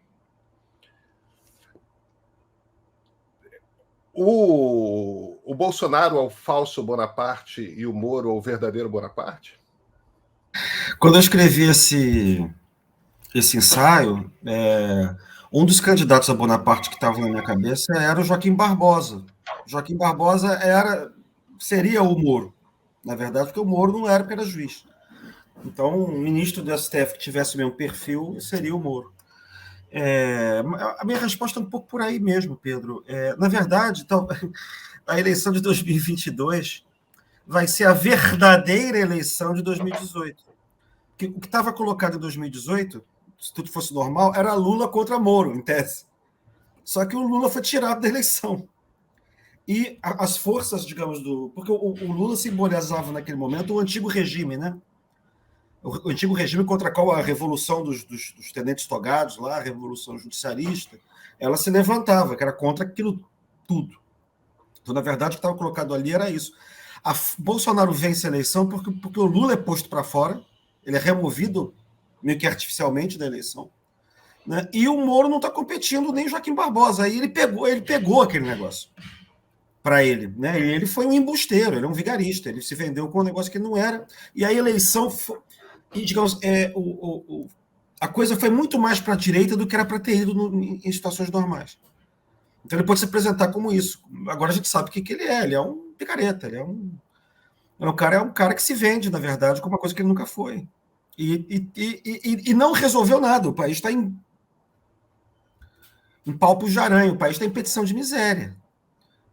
O Bolsonaro é o falso Bonaparte e o Moro é o verdadeiro Bonaparte? Quando eu escrevi esse ensaio, um dos candidatos a Bonaparte que estava na minha cabeça era o Joaquim Barbosa. Joaquim Barbosa seria o Moro, na verdade, porque o Moro não era, porque era juiz. Então, um ministro do STF que tivesse o mesmo perfil seria o Moro. A minha resposta é um pouco por aí mesmo, Pedro. Na verdade, a eleição de 2022 vai ser a verdadeira eleição de 2018. O que estava colocado em 2018, se tudo fosse normal, era Lula contra Moro, em tese. Só que o Lula foi tirado da eleição. E as forças, digamos, porque o Lula simbolizava naquele momento o antigo regime, né? O antigo regime contra a qual a revolução dos tenentes togados lá, a revolução judicialista, ela se levantava, que era contra aquilo tudo. Então, na verdade, o que estava colocado ali era isso. Bolsonaro vence a eleição porque o Lula é posto para fora, ele é removido meio que artificialmente da eleição, né? E o Moro não está competindo nem o Joaquim Barbosa. Aí ele pegou aquele negócio para ele, né? E ele foi um embusteiro, ele é um vigarista, ele se vendeu com um negócio que não era. E a eleição e, digamos, a coisa foi muito mais para a direita do que era para ter ido em situações normais. Então ele pode se apresentar como isso. Agora a gente sabe o que ele é. Ele é um picareta, ele é um cara que se vende, na verdade, como uma coisa que ele nunca foi. E não resolveu nada. O país está em palpos de aranha, o país está em petição de miséria.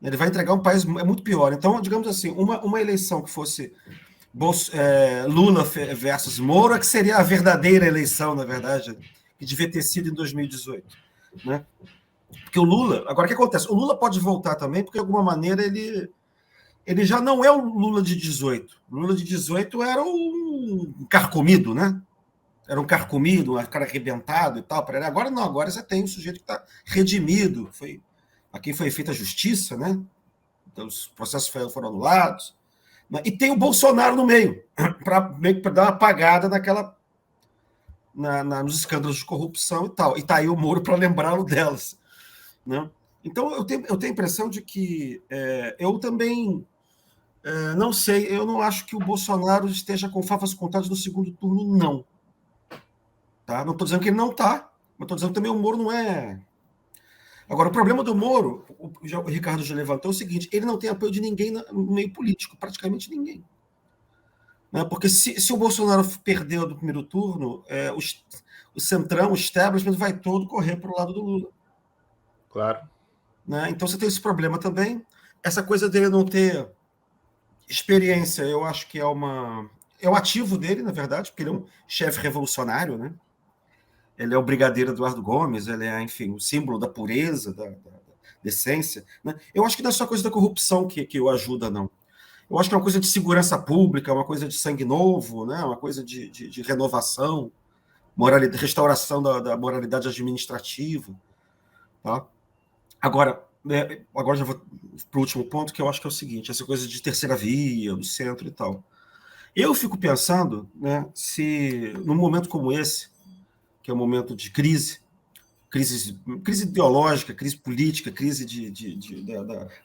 Ele vai entregar um país muito pior. Então, digamos assim, uma eleição que fosse Lula versus Moro, que seria a verdadeira eleição, na verdade, que devia ter sido em 2018. Né? Porque o Lula... Agora, o que acontece? O Lula pode voltar também, porque, de alguma maneira, ele já não é o Lula de 18. O Lula de 18 era um carcomido, né? Era um carcomido, um cara arrebentado e tal. Agora não, agora você tem um sujeito que está redimido. A quem foi feita a justiça, né? Então, os processos foram anulados. E tem o Bolsonaro no meio, para dar uma apagada nos escândalos de corrupção e tal. E está aí o Moro para lembrá-lo delas. Né? Então, eu tenho a impressão de que eu também não sei, eu não acho que o Bolsonaro esteja com favas contadas no segundo turno, não. Tá? Não estou dizendo que ele não está, mas estou dizendo que também o Moro não é... Agora, o problema do Moro, o Ricardo já levantou, é o seguinte: ele não tem apoio de ninguém no meio político, praticamente ninguém. Né? Porque se o Bolsonaro perdeu do primeiro turno, o Centrão, o establishment, vai todo correr para o lado do Lula. Claro. Né? Então você tem esse problema também. Essa coisa dele não ter experiência, eu acho que é um ativo dele, na verdade, porque ele é um chefe revolucionário, né? Ele é o brigadeiro Eduardo Gomes, ele é, enfim, o símbolo da pureza, da decência. Né? Eu acho que não é só coisa da corrupção que o ajuda, não. Eu acho que é uma coisa de segurança pública, uma coisa de sangue novo, né? Uma coisa de renovação, restauração da moralidade administrativa. Tá? Agora já vou para o último ponto, que eu acho que é o seguinte, essa coisa de terceira via, do centro e tal. Eu fico pensando, né, se num momento como esse, que é um momento de crise ideológica, crise política, crise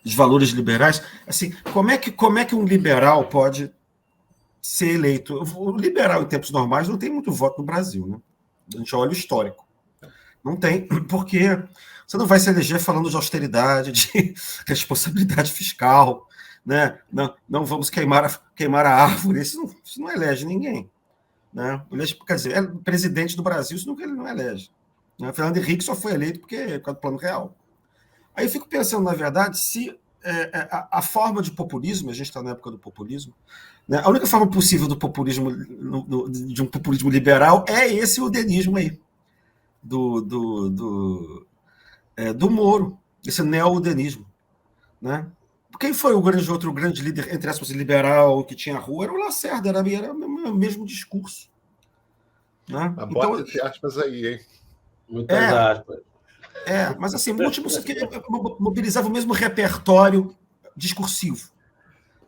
dos valores liberais, assim, como é que um liberal pode ser eleito? O liberal, em tempos normais, não tem muito voto no Brasil, né? A gente olha o histórico. Não tem, porque você não vai se eleger falando de austeridade, de responsabilidade fiscal, né? Não vamos queimar a árvore, isso não elege ninguém. Né? Quer dizer, presidente do Brasil, isso ele não elege. Né? Fernando Henrique só foi eleito por causa do Plano Real. Aí eu fico pensando, na verdade, se a forma de populismo, a gente está na época do populismo, né? A única forma possível do populismo, de um populismo liberal, é esse udenismo aí, do Moro, esse neo-udenismo. Né? Quem foi outro grande líder, entre aspas, liberal, que tinha rua? Era o Lacerda, era o mesmo discurso. Né? Mas bota entre aspas aí, hein? Muitas aspas. Mas assim, o último mobilizava o mesmo repertório discursivo.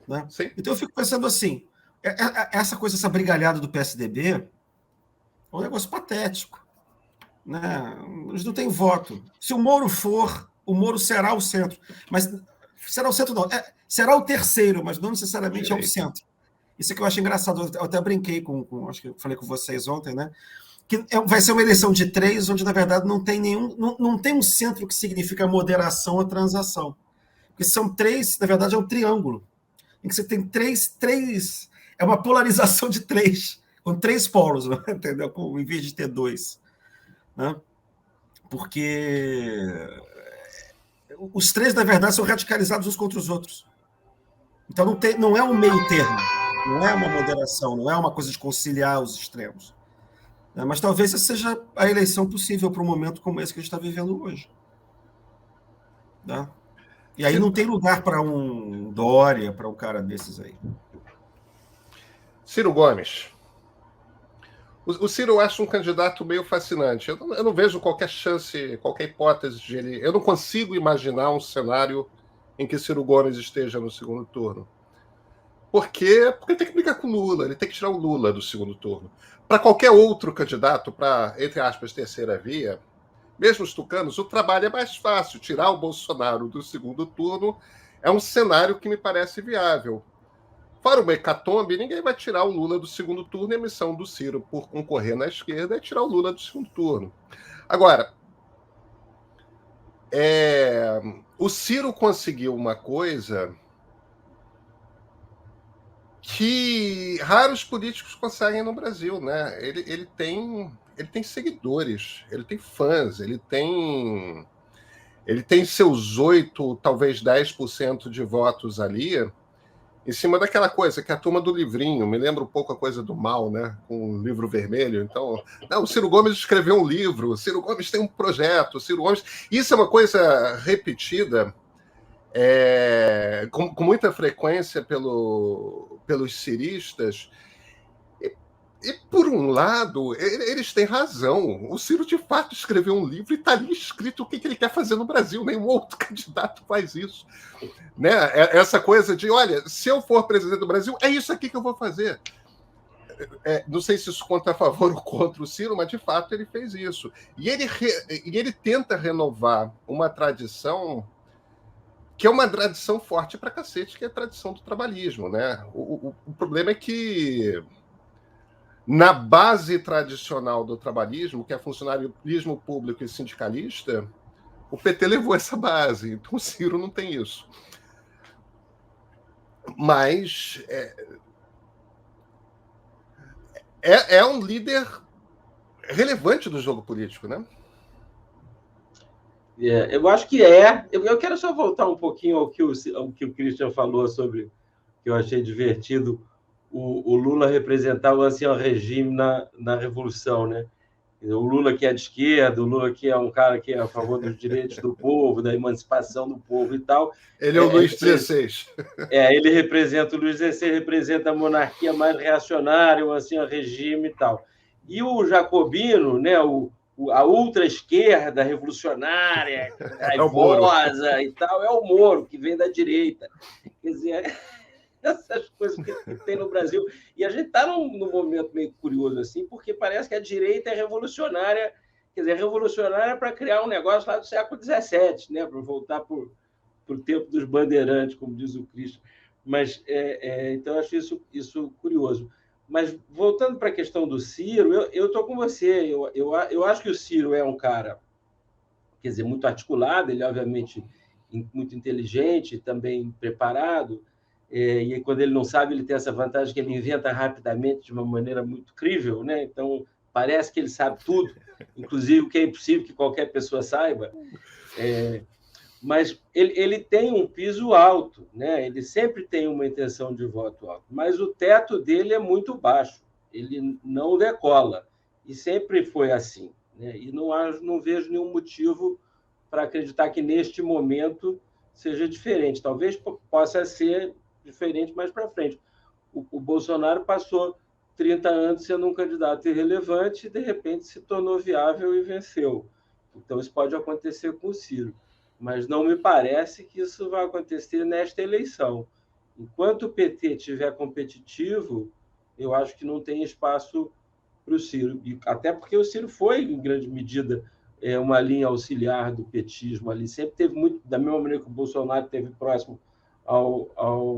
Né? Então eu fico pensando assim, essa brigalhada do PSDB é um negócio patético. Né? Eles não têm voto. Se o Moro for, o Moro será o centro. Mas será o centro, não. Será o terceiro, mas não necessariamente é o centro. Isso é que eu acho engraçado. Eu até brinquei acho que eu falei com vocês ontem, né? Que vai ser uma eleição de 3, onde, na verdade, não tem um centro que significa moderação ou transação. Porque são 3, na verdade, é um triângulo. Em que você tem 3, é uma polarização de 3, com 3 polos, entendeu? Em vez de ter 2. Né? Porque os 3, na verdade, são radicalizados uns contra os outros. Então não é um meio termo, não é uma moderação, não é uma coisa de conciliar os extremos. Mas talvez essa seja a eleição possível para um momento como esse que a gente está vivendo hoje. Né? E aí não tem lugar para um Dória, para um cara desses aí. Ciro Gomes. O Ciro eu acho um candidato meio fascinante. Eu não vejo qualquer chance, qualquer hipótese de ele. Eu não consigo imaginar um cenário em que Ciro Gomes esteja no segundo turno. Por quê? Porque ele tem que brigar com o Lula, ele tem que tirar o Lula do segundo turno. Para qualquer outro candidato, para, entre aspas, terceira via, mesmo os tucanos, o trabalho é mais fácil. Tirar o Bolsonaro do segundo turno é um cenário que me parece viável. Fora o hecatombe, ninguém vai tirar o Lula do segundo turno, e a missão do Ciro, por concorrer na esquerda, é tirar o Lula do segundo turno. Agora, o Ciro conseguiu uma coisa que raros políticos conseguem no Brasil, né? Ele tem seguidores, ele tem fãs, ele tem seus 8, talvez 10% de votos ali, em cima daquela coisa que a turma do livrinho, me lembra um pouco a coisa do Mal, né? Com o livro vermelho. Então, o Ciro Gomes escreveu um livro, o Ciro Gomes tem um projeto, o Ciro Gomes... Isso é uma coisa repetida com muita frequência pelos ciristas. E, por um lado, eles têm razão. O Ciro, de fato, escreveu um livro e está ali escrito o que ele quer fazer no Brasil. Nenhum outro candidato faz isso. Né? Essa coisa de, olha, se eu for presidente do Brasil, é isso aqui que eu vou fazer. Não sei se isso conta a favor ou contra o Ciro, mas, de fato, ele fez isso. E ele tenta renovar uma tradição que é uma tradição forte pra cacete, que é a tradição do trabalhismo. Né? O problema é que na base tradicional do trabalhismo, que é funcionarismo público e sindicalista, o PT levou essa base, então o Ciro não tem isso. Mas é um líder relevante do jogo político, né? Eu acho que é. Eu quero só voltar um pouquinho ao que o Christian falou sobre, que eu achei divertido, o Lula representar o ancião regime na Revolução, né? O Lula que é de esquerda, o Lula que é um cara que é a favor dos direitos do povo, da emancipação do povo e tal. Ele é o Luís XVI. Ele representa, o Luís XVI representa a monarquia mais reacionária, o ancião regime e tal. E o jacobino, né, a ultra-esquerda revolucionária, raivosa e tal, é o Moro, que vem da direita. Quer dizer, essas coisas que tem no Brasil. E a gente está num momento meio curioso, assim, porque parece que a direita é revolucionária, quer dizer, revolucionária para criar um negócio lá do século XVII, né, para voltar para o tempo dos bandeirantes, como diz o Cristo. Mas, então, eu acho isso curioso. Mas, voltando para a questão do Ciro, eu estou com você. Eu acho que o Ciro é um cara, quer dizer, muito articulado, ele, obviamente, muito inteligente, também preparado, e quando ele não sabe, ele tem essa vantagem que ele inventa rapidamente de uma maneira muito crível, né? Então, parece que ele sabe tudo, inclusive o que é impossível que qualquer pessoa saiba. Mas ele tem um piso alto, né? Ele sempre tem uma intenção de voto alto, mas o teto dele é muito baixo, ele não decola, e sempre foi assim, né? E não vejo nenhum motivo para acreditar que neste momento seja diferente. Talvez possa ser diferente mais para frente. O Bolsonaro passou 30 anos sendo um candidato irrelevante e, de repente, se tornou viável e venceu. Então, isso pode acontecer com o Ciro. Mas não me parece que isso vai acontecer nesta eleição. Enquanto o PT estiver competitivo, eu acho que não tem espaço para o Ciro. E até porque o Ciro foi, em grande medida, uma linha auxiliar do petismo ali. Sempre teve muito, da mesma maneira que o Bolsonaro esteve próximo o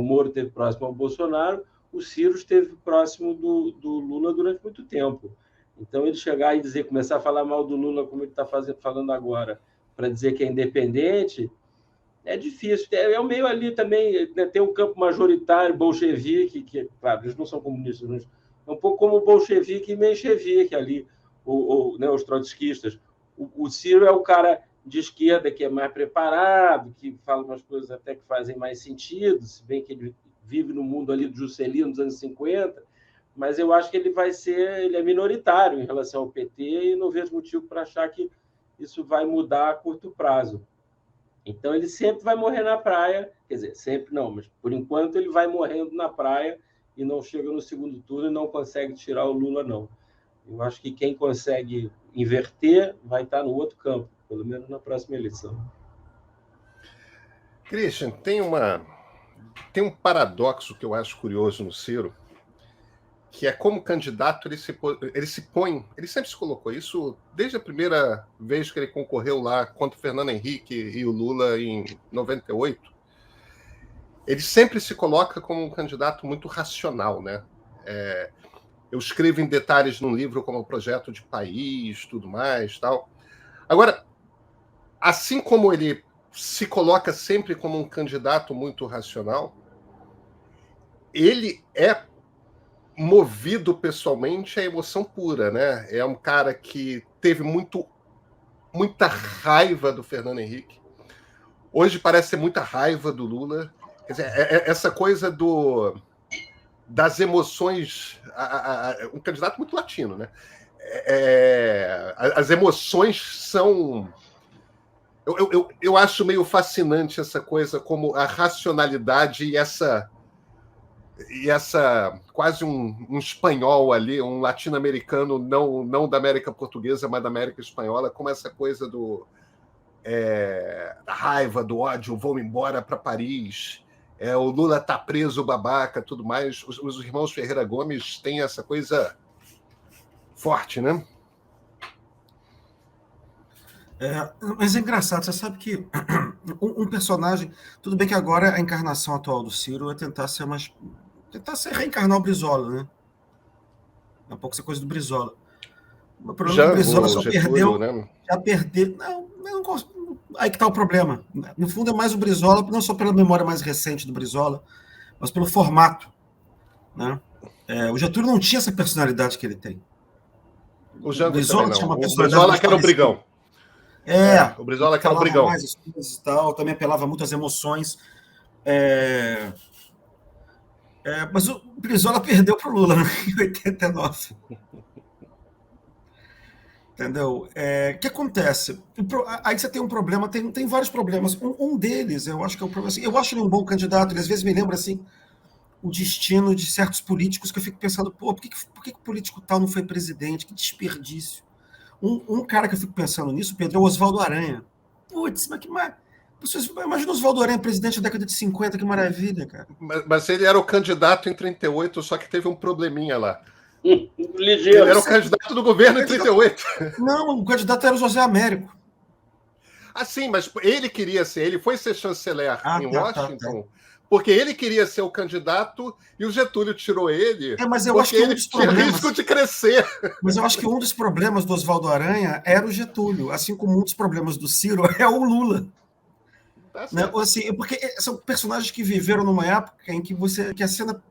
Moro esteve próximo ao Bolsonaro, o Ciro esteve próximo do Lula durante muito tempo. Então, ele chegar e começar a falar mal do Lula, como ele está falando agora, para dizer que é independente, é difícil. É o meio ali também, né, tem um campo majoritário, bolchevique, que, claro, eles não são comunistas, mas é um pouco como o bolchevique e menchevique ali, né, os trotskistas. O Ciro é o cara de esquerda que é mais preparado, que fala umas coisas até que fazem mais sentido, se bem que ele vive no mundo ali do Juscelino nos anos 50, mas eu acho que ele é minoritário em relação ao PT e não vejo motivo para achar que isso vai mudar a curto prazo. Então, ele sempre vai morrer na praia, quer dizer, sempre não, mas por enquanto ele vai morrendo na praia e não chega no segundo turno e não consegue tirar o Lula, não. Eu acho que quem consegue inverter vai estar no outro campo, pelo menos na próxima eleição. Christian, tem um paradoxo que eu acho curioso no Ciro, que é como candidato ele sempre se colocou isso desde a primeira vez que ele concorreu lá contra o Fernando Henrique e o Lula em 98. Ele sempre se coloca como um candidato muito racional, né? Eu escrevo em detalhes num livro como o projeto de país, tudo mais, tal. Agora, assim como ele se coloca sempre como um candidato muito racional, ele é movido pessoalmente à emoção pura, né? É um cara que teve muita raiva do Fernando Henrique. Hoje parece ter muita raiva do Lula. Quer dizer, essa coisa das emoções... um candidato muito latino, né? As emoções são... Eu acho meio fascinante essa coisa, como a racionalidade e essa quase um espanhol ali, um latino-americano, não da América Portuguesa, mas da América Espanhola, como essa coisa da raiva, do ódio, vou embora para Paris, o Lula tá preso, babaca, tudo mais. Os irmãos Ferreira Gomes têm essa coisa forte, né? Mas é engraçado, você sabe que um personagem... Tudo bem que agora a encarnação atual do Ciro é tentar reencarnar o Brizola, né? É um pouco essa coisa do Brizola. O problema do Brizola só perdeu... Né? Já perdeu... Não, eu não gosto... Aí que está o problema. No fundo é mais o Brizola, não só pela memória mais recente do Brizola, mas pelo formato, né? O Getúlio não tinha essa personalidade que ele tem. O Jango Brizola também tinha não. uma O personalidade Brizola mais que era o parecida. brigão. O Brizola que era o falava brigão. mais as coisas e tal, também apelava muito às emoções. Mas o Brizola perdeu para o Lula, né, em 89. Entendeu? O que acontece? Aí você tem um problema, tem vários problemas. Um deles, eu acho que é o problema. Assim, eu acho ele um bom candidato, ele às vezes me lembra assim, o destino de certos políticos que eu fico pensando, por que o político tal não foi presidente? Que desperdício. Um cara que eu fico pensando nisso, Pedro, é o Oswaldo Aranha. Putz, mas que imagina o Oswaldo Aranha, presidente da década de 50, que maravilha, cara. Mas ele era o candidato em 38, só que teve um probleminha lá. Ligeiro. Ele era o candidato do governo em 38. Não, o candidato era o José Américo. Sim, mas ele queria ser, ele foi ser chanceler em Washington, tá. porque ele queria ser o candidato e o Getúlio tirou ele, mas eu porque acho que ele tinha risco de crescer. Mas eu acho que um dos problemas do Oswaldo Aranha era o Getúlio, assim como um dos problemas do Ciro é o Lula. Né? Assim, porque são personagens que viveram numa época em que a cena,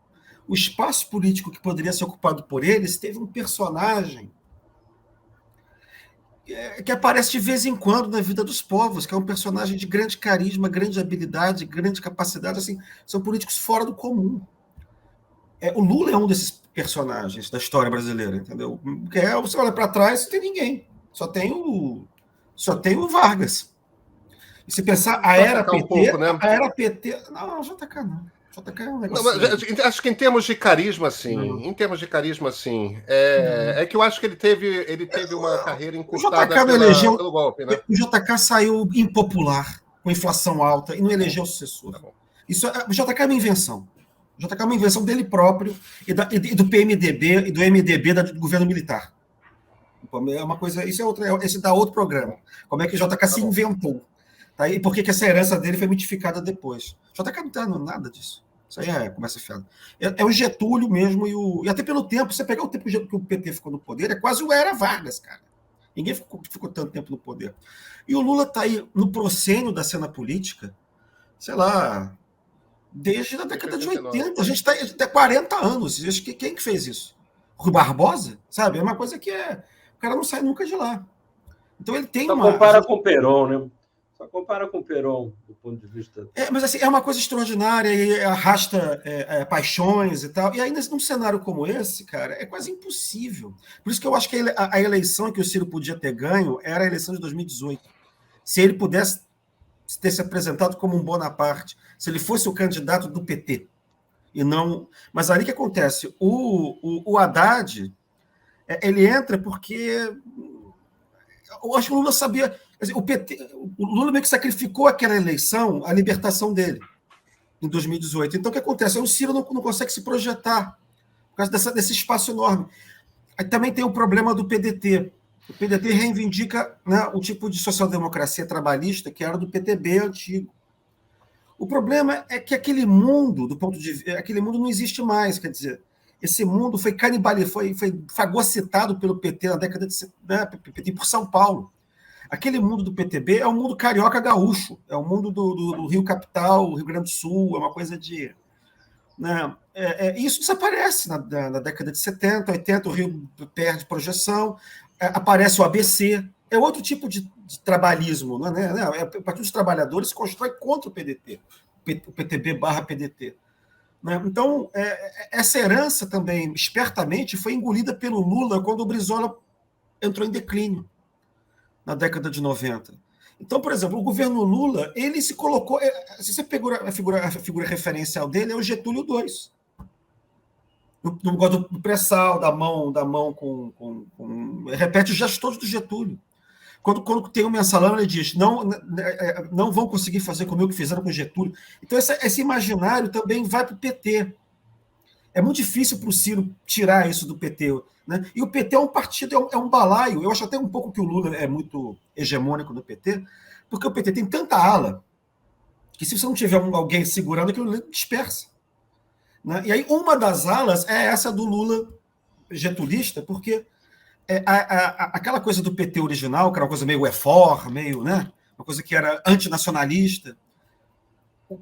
o espaço político que poderia ser ocupado por eles teve um personagem que aparece de vez em quando na vida dos povos, que é um personagem de grande carisma, grande habilidade, grande capacidade. Assim, são políticos fora do comum. O Lula é um desses personagens da história brasileira, entendeu? Porque você olha para trás, não tem ninguém. Só tem o Vargas. E se pensar, a era PT... pouco, né? A era PT... Não, JK não. JK é um negócio... Não, acho que em termos de carisma, sim. Em termos de carisma, sim. É que eu acho que ele teve uma carreira encurtada pelo golpe, né? O JK saiu impopular, com inflação alta, e não elegeu o sucessor. O JK é uma invenção. O JK é uma invenção dele próprio e do PMDB e do MDB do governo militar. É uma coisa... Isso é outra... Esse dá outro programa. Como é que o JK se inventou. Tá? E por que essa herança dele foi mitificada depois? O JK não está nada disso. Isso aí começa fiado. É o Getúlio mesmo, e até pelo tempo, você pegar o tempo que o PT ficou no poder, é quase o Era Vargas, cara. Ninguém ficou tanto tempo no poder. E o Lula está aí no proscênio da cena política, sei lá, desde a década de 80. A gente está até 40 anos. Quem que fez isso? Rui Barbosa? Sabe? É uma coisa que o cara não sai nunca de lá. Então ele tem uma... compara com o Perón, né? Só compara com o Perón, do ponto de vista... Mas assim, é uma coisa extraordinária e arrasta paixões e tal. E ainda num cenário como esse, cara, é quase impossível. Por isso que eu acho que a eleição que o Ciro podia ter ganho era a eleição de 2018. Se ele pudesse ter se apresentado como um Bonaparte, se ele fosse o candidato do PT. E não... Mas ali que acontece? O Haddad, ele entra porque... Eu acho que o Lula sabia... O Lula meio que sacrificou aquela eleição, a libertação dele, em 2018. Então, o que acontece? O Ciro não consegue se projetar, por causa desse espaço enorme. Aí também tem o problema do PDT. O PDT reivindica, né, o tipo de social-democracia trabalhista que era do PTB antigo. O problema é que aquele mundo não existe mais. Quer dizer, esse mundo foi foi fagocitado pelo PT na década de 70, né, PT por São Paulo. Aquele mundo do PTB é um mundo carioca gaúcho, é o mundo do Rio Capital, Rio Grande do Sul, é uma coisa de... Né, isso desaparece na década de 70, 80, o Rio perde projeção, aparece o ABC, é outro tipo de trabalhismo, né? O Partido dos Trabalhadores se constrói contra o PDT, o PTB/PDT. Né? Então, essa herança também, espertamente, foi engolida pelo Lula quando o Brizola entrou em declínio, na década de 90. Então, por exemplo, o governo Lula, ele se colocou... Se você pegou a figura referencial dele, é o Getúlio II. No negócio do pré-sal, da mão com... Repete os gestos todos do Getúlio. Quando tem um mensalão, ele diz, não vão conseguir fazer comigo o que fizeram com o Getúlio. Então, esse imaginário também vai para o PT. É muito difícil para o Ciro tirar isso do PT. Né? E o PT é um partido, é um balaio. Eu acho até um pouco que o Lula é muito hegemônico no PT, porque o PT tem tanta ala que se você não tiver alguém segurando, aquilo dispersa. Né? E aí uma das alas é essa do Lula getulista, porque aquela coisa do PT original, que era uma coisa meio meio, né? Uma coisa que era antinacionalista,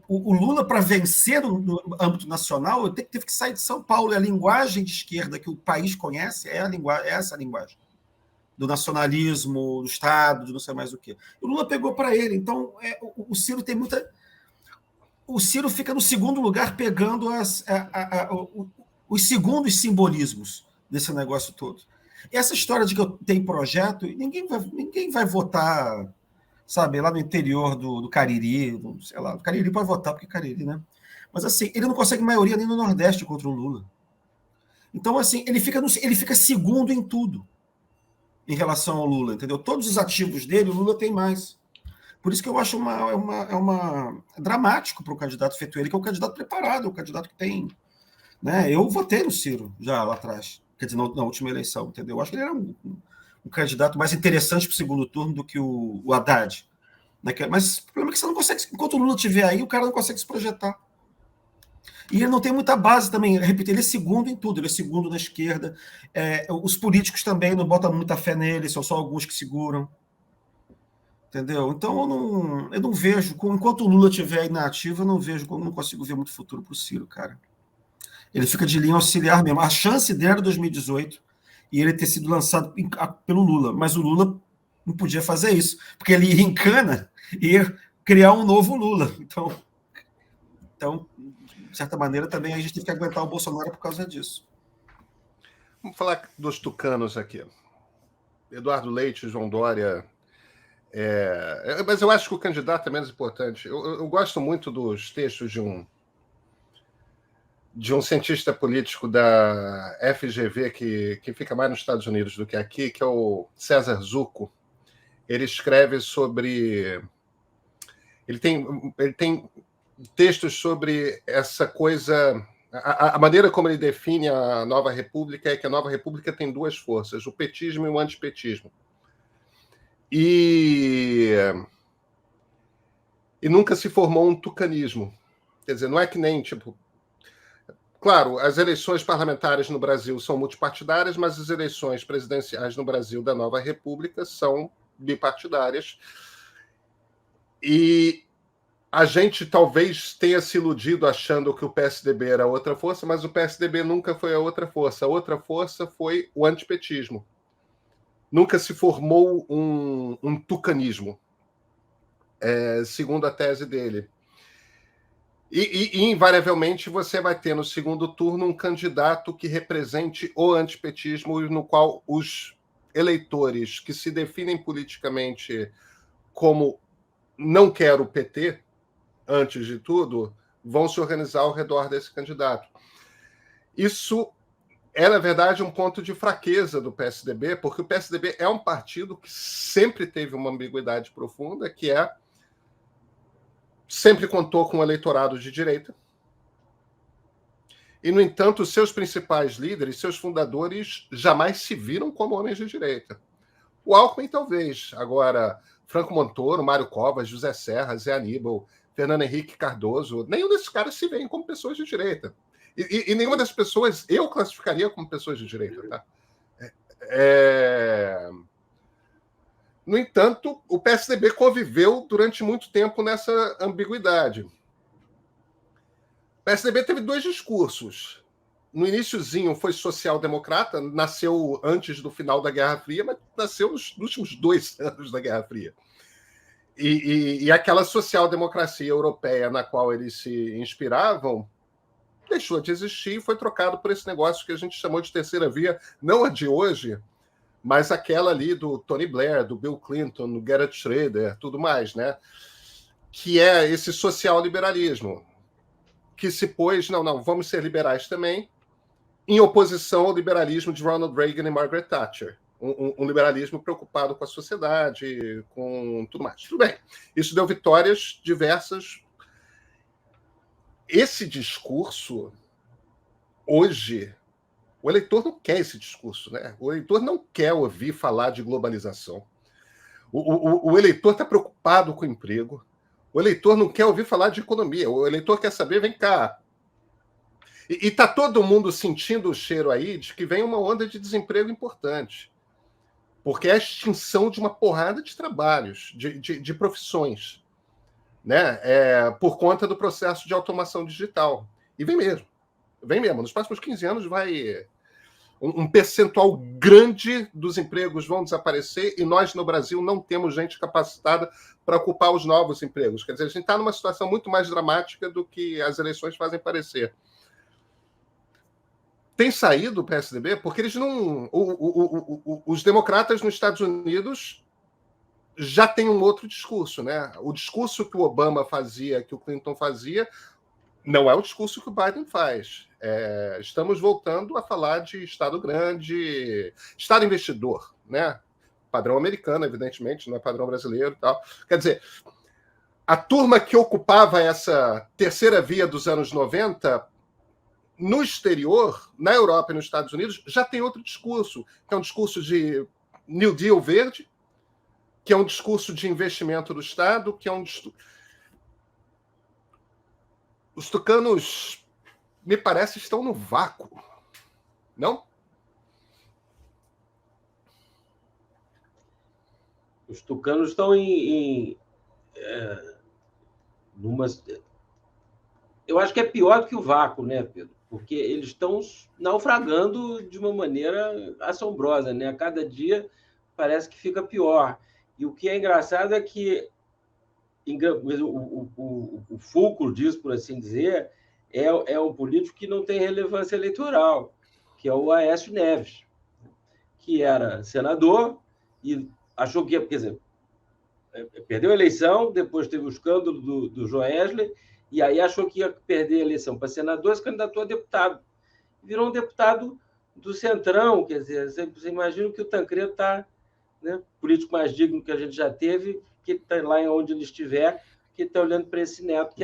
o Lula, para vencer no âmbito nacional, teve que sair de São Paulo. E a linguagem de esquerda que o país conhece é essa linguagem do nacionalismo, do Estado, de não sei mais o quê. O Lula pegou para ele. Então, o Ciro tem muita... O Ciro fica no segundo lugar pegando os segundos simbolismos desse negócio todo. E essa história de que eu tenho projeto, ninguém vai votar, sabe, lá no interior do Cariri, sei lá, o Cariri pode votar porque é Cariri, né? Mas assim, ele não consegue maioria nem no Nordeste contra o Lula. Então, assim, ele fica segundo em tudo em relação ao Lula, entendeu? Todos os ativos dele, o Lula tem mais. Por isso que eu acho dramático para o candidato feito ele, que é um candidato preparado, um candidato que tem... Né? Eu votei no Ciro já lá atrás, quer dizer, na última eleição, entendeu? Eu acho que ele era um candidato mais interessante para o segundo turno do que o Haddad. Né? Mas o problema é que você não consegue, enquanto o Lula estiver aí, o cara não consegue se projetar. E ele não tem muita base também, repito, ele é segundo em tudo, ele é segundo na esquerda. Os políticos também não botam muita fé nele, são só alguns que seguram. Entendeu? Então eu não vejo, enquanto o Lula estiver inativo, eu não consigo ver muito futuro para o Ciro, cara. Ele fica de linha auxiliar mesmo. A chance dele era 2018 e ele ter sido lançado pelo Lula, mas o Lula não podia fazer isso, porque ele ia em cana e ia criar um novo Lula. Então, de certa maneira, também a gente tem que aguentar o Bolsonaro por causa disso. Vamos falar dos tucanos aqui. Eduardo Leite, João Dória... mas eu acho que o candidato é menos importante. Eu gosto muito dos textos de um cientista político da FGV que fica mais nos Estados Unidos do que aqui, que é o César Zucco. Ele escreve sobre... Ele tem textos sobre essa coisa... A maneira como ele define a nova república é que a nova república tem duas forças, o petismo e o antipetismo. E nunca se formou um tucanismo. Quer dizer, não é que nem, tipo... Claro, as eleições parlamentares no Brasil são multipartidárias, mas as eleições presidenciais no Brasil da nova república são bipartidárias. E a gente talvez tenha se iludido achando que o PSDB era outra força, mas o PSDB nunca foi a outra força. A outra força foi o antipetismo. Nunca se formou um tucanismo, segundo a tese dele. E, invariavelmente, você vai ter no segundo turno um candidato que represente o antipetismo, no qual os eleitores que se definem politicamente como não quero o PT, antes de tudo, vão se organizar ao redor desse candidato. Isso é, na verdade, um ponto de fraqueza do PSDB, porque o PSDB é um partido que sempre teve uma ambiguidade profunda, que sempre contou com um eleitorado de direita. E, no entanto, seus principais líderes, seus fundadores, jamais se viram como homens de direita. O Alckmin, talvez. Agora, Franco Montoro, Mário Covas, José Serra, Zé Aníbal, Fernando Henrique Cardoso, nenhum desses caras se veem como pessoas de direita. E nenhuma das pessoas eu classificaria como pessoas de direita. Tá? No entanto, o PSDB conviveu durante muito tempo nessa ambiguidade. O PSDB teve dois discursos. No iniciozinho foi social-democrata, nasceu antes do final da Guerra Fria, mas nasceu nos últimos 2 anos da Guerra Fria. E aquela social-democracia europeia na qual eles se inspiravam deixou de existir e foi trocado por esse negócio que a gente chamou de terceira via, não a de hoje, mas aquela ali do Tony Blair, do Bill Clinton, do Gerhard Schroeder, tudo mais, né? Que é esse social-liberalismo, que se pôs, não, vamos ser liberais também, em oposição ao liberalismo de Ronald Reagan e Margaret Thatcher. Um liberalismo preocupado com a sociedade, com tudo mais. Tudo bem, isso deu vitórias diversas. Esse discurso, hoje, o eleitor não quer esse discurso, né? O eleitor não quer ouvir falar de globalização. O eleitor está preocupado com o emprego. O eleitor não quer ouvir falar de economia. O eleitor quer saber, vem cá. E está todo mundo sentindo o cheiro aí de que vem uma onda de desemprego importante. Porque é a extinção de uma porrada de trabalhos, de profissões. né? Por conta do processo de automação digital. E vem mesmo. Nos próximos 15 anos vai... Um percentual grande dos empregos vão desaparecer e nós, no Brasil, não temos gente capacitada para ocupar os novos empregos. Quer dizer, a gente está numa situação muito mais dramática do que as eleições fazem parecer. Tem saído o PSDB porque eles não... Os democratas nos Estados Unidos já têm um outro discurso, né? O discurso que o Obama fazia, que o Clinton fazia, não é o discurso que o Biden faz. Estamos voltando a falar de Estado grande, Estado investidor, né? Padrão americano, evidentemente, não é padrão brasileiro e tal. Quer dizer, a turma que ocupava essa terceira via dos anos 90, no exterior, na Europa e nos Estados Unidos, já tem outro discurso, que é um discurso de New Deal verde, que é um discurso de investimento do Estado, que é um discurso... Os tucanos, me parece, estão no vácuo, não? Os tucanos estão numa... Eu acho que é pior do que o vácuo, né, Pedro? Porque eles estão naufragando de uma maneira assombrosa, né? A cada dia parece que fica pior. E o que é engraçado é que o fulcro disso, por assim dizer, é um político que não tem relevância eleitoral, que é o Aécio Neves, que era senador e achou que ia, quer dizer, perdeu a eleição, depois teve o escândalo do Joesley, e aí achou que ia perder a eleição para senador, se candidatou a deputado. Virou um deputado do Centrão, quer dizer, você imagina que o Tancredo está, né, político mais digno que a gente já teve, que está lá onde ele estiver, que está olhando para esse neto que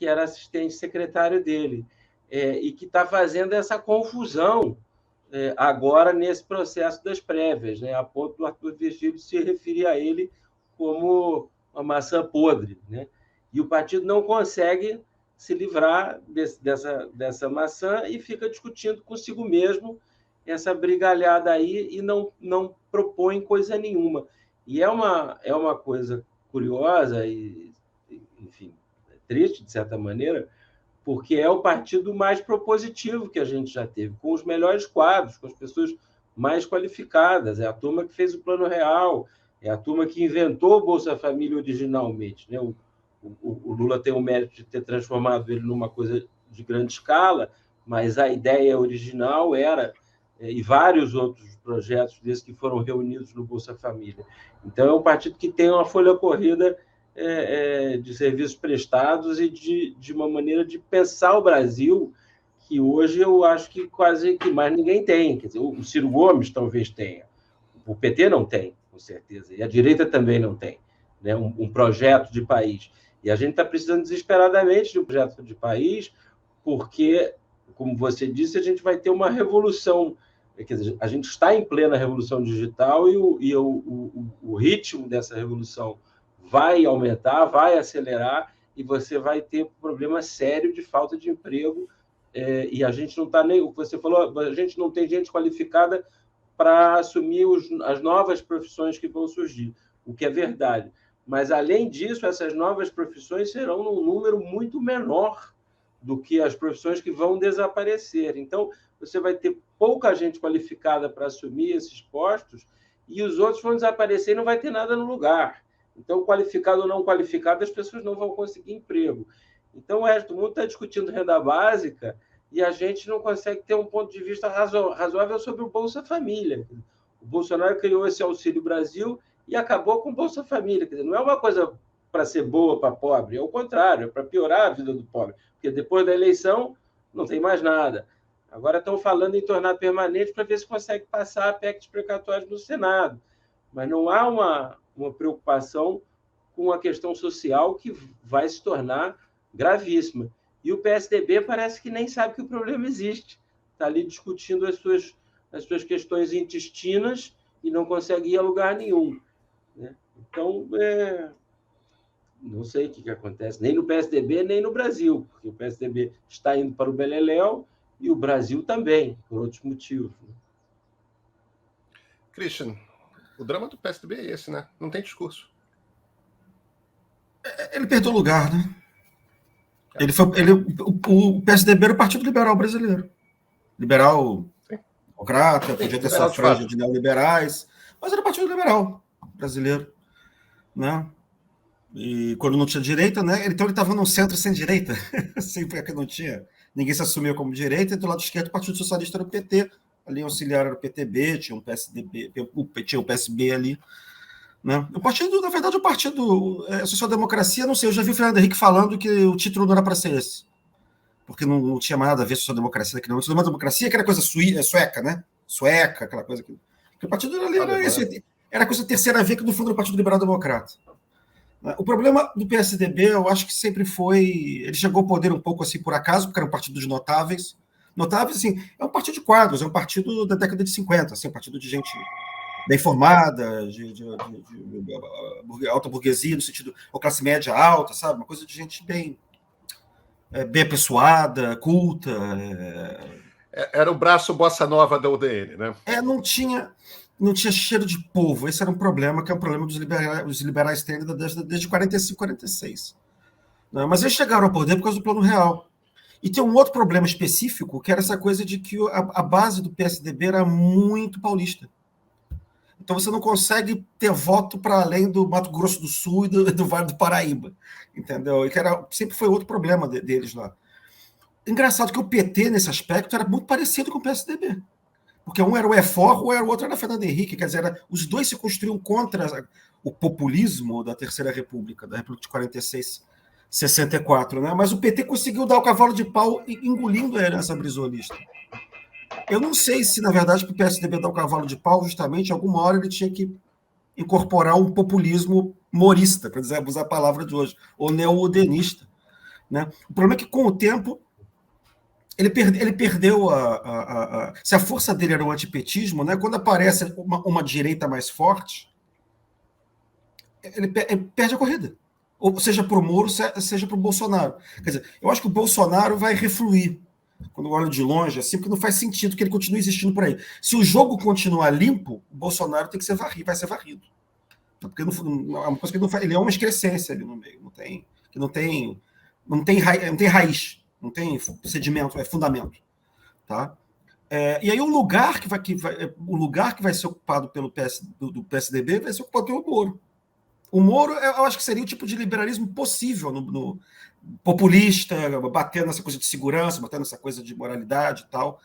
era assistente secretário dele, e que está fazendo essa confusão agora nesse processo das prévias, né, a ponto do Arthur Virgílio se referir a ele como uma maçã podre, né? E o partido não consegue se livrar dessa maçã e fica discutindo consigo mesmo essa brigalhada aí e não propõe coisa nenhuma. E é uma coisa curiosa e, enfim, triste, de certa maneira, porque é o partido mais propositivo que a gente já teve, com os melhores quadros, com as pessoas mais qualificadas. É a turma que fez o Plano Real, é a turma que inventou o Bolsa Família originalmente, né? O Lula tem o mérito de ter transformado ele numa coisa de grande escala, mas a ideia original era, e vários outros projetos desses que foram reunidos no Bolsa Família. Então, é um partido que tem uma folha corrida de serviços prestados e de uma maneira de pensar o Brasil que hoje eu acho que quase que mais ninguém tem. Quer dizer, o Ciro Gomes talvez tenha, o PT não tem, com certeza, e a direita também não tem, né? Um projeto de país. E a gente está precisando desesperadamente de um projeto de país, porque, como você disse, a gente vai ter uma revolução. Quer dizer, a gente está em plena revolução digital e o ritmo dessa revolução vai aumentar, vai acelerar, e você vai ter um problema sério de falta de emprego. E a gente não está nem... O que você falou, a gente não tem gente qualificada para assumir as novas profissões que vão surgir, o que é verdade. Mas, além disso, essas novas profissões serão num número muito menor do que as profissões que vão desaparecer. Então, você vai ter pouca gente qualificada para assumir esses postos e os outros vão desaparecer e não vai ter nada no lugar. Então, qualificado ou não qualificado, as pessoas não vão conseguir emprego. Então, o resto do mundo está discutindo renda básica e a gente não consegue ter um ponto de vista razoável sobre o Bolsa Família. O Bolsonaro criou esse Auxílio Brasil e acabou com o Bolsa Família. Quer dizer, não é uma coisa para ser boa para pobre, é o contrário, é para piorar a vida do pobre, porque depois da eleição não tem mais nada. Agora estão falando em tornar permanente para ver se consegue passar a PEC dos precatórios no Senado. Mas não há uma preocupação com a questão social que vai se tornar gravíssima. E o PSDB parece que nem sabe que o problema existe. Está ali discutindo as suas questões intestinas e não consegue ir a lugar nenhum, né? Então, não sei o que acontece, nem no PSDB, nem no Brasil, porque o PSDB está indo para o beleléu e o Brasil também, por outros motivos, né? Christian, o drama do PSDB é esse, né? Não tem discurso. Ele perdeu lugar, né? O PSDB era o Partido Liberal Brasileiro. Liberal democrata, podia ter sua franja de neoliberais, mas era o Partido Liberal Brasileiro, né? E quando não tinha direita, né? Então ele estava num centro sem direita, sempre que não tinha. Ninguém se assumiu como direita, e do lado esquerdo o Partido Socialista era o PT, ali auxiliar era o PTB, tinha um PSDB, tinha o PSB ali. Né? O partido, na verdade, o partido social-democracia, não sei, eu já vi o Fernando Henrique falando que o título não era para ser esse, porque não tinha mais nada a ver com social-democracia, que não. Social-democracia que era coisa sueca, né? Sueca, aquela coisa que o partido era isso, era coisa terceira V, que no fundo era o Partido Liberal Democrata. O problema do PSDB, eu acho que sempre foi, ele chegou ao poder um pouco assim por acaso, porque era um partido de notáveis. Notáveis, assim, é um partido de quadros, é um partido da década de 50, assim, um partido de gente bem formada, de alta burguesia, no sentido, ou classe média alta, sabe? Uma coisa de gente bem apessoada, culta. Era o braço bossa nova da UDN, né? Não tinha cheiro de povo. Esse era um problema, que é um problema dos liberais têm desde 45, 46. Mas eles chegaram ao poder por causa do Plano Real. E tem um outro problema específico, que era essa coisa de que a base do PSDB era muito paulista. Então você não consegue ter voto para além do Mato Grosso do Sul e do Vale do Paraíba, entendeu? E que sempre foi outro problema deles lá. Engraçado que o PT, nesse aspecto, era muito parecido com o PSDB. Porque um era o EFOR, o outro era Fernando Henrique. Quer dizer, os dois se construíam contra o populismo da Terceira República, da República de 46, 64. Né? Mas o PT conseguiu dar o cavalo de pau engolindo a herança brisolista. Eu não sei se, na verdade, para o PSDB dar o cavalo de pau, justamente, alguma hora ele tinha que incorporar um populismo morista, para usar a palavra de hoje, ou neo-udenista. Né? O problema é que, com o tempo, ele perdeu se a força dele era o antipetismo, né? Quando aparece uma direita mais forte, ele perde a corrida. Ou seja para o Moro, seja para o Bolsonaro. Quer dizer, eu acho que o Bolsonaro vai refluir quando eu olho de longe, assim, porque não faz sentido que ele continue existindo por aí. Se o jogo continuar limpo, o Bolsonaro tem que vai ser varrido. Porque é uma coisa que não faz, ele é uma excrescência ali no meio, não tem raiz, não tem sedimento, é fundamento, tá? E aí o lugar que vai ser ocupado pelo do PSDB vai ser ocupado pelo Moro. O Moro, eu acho que seria o tipo de liberalismo possível no populista, batendo nessa coisa de segurança, batendo nessa coisa de moralidade e tal.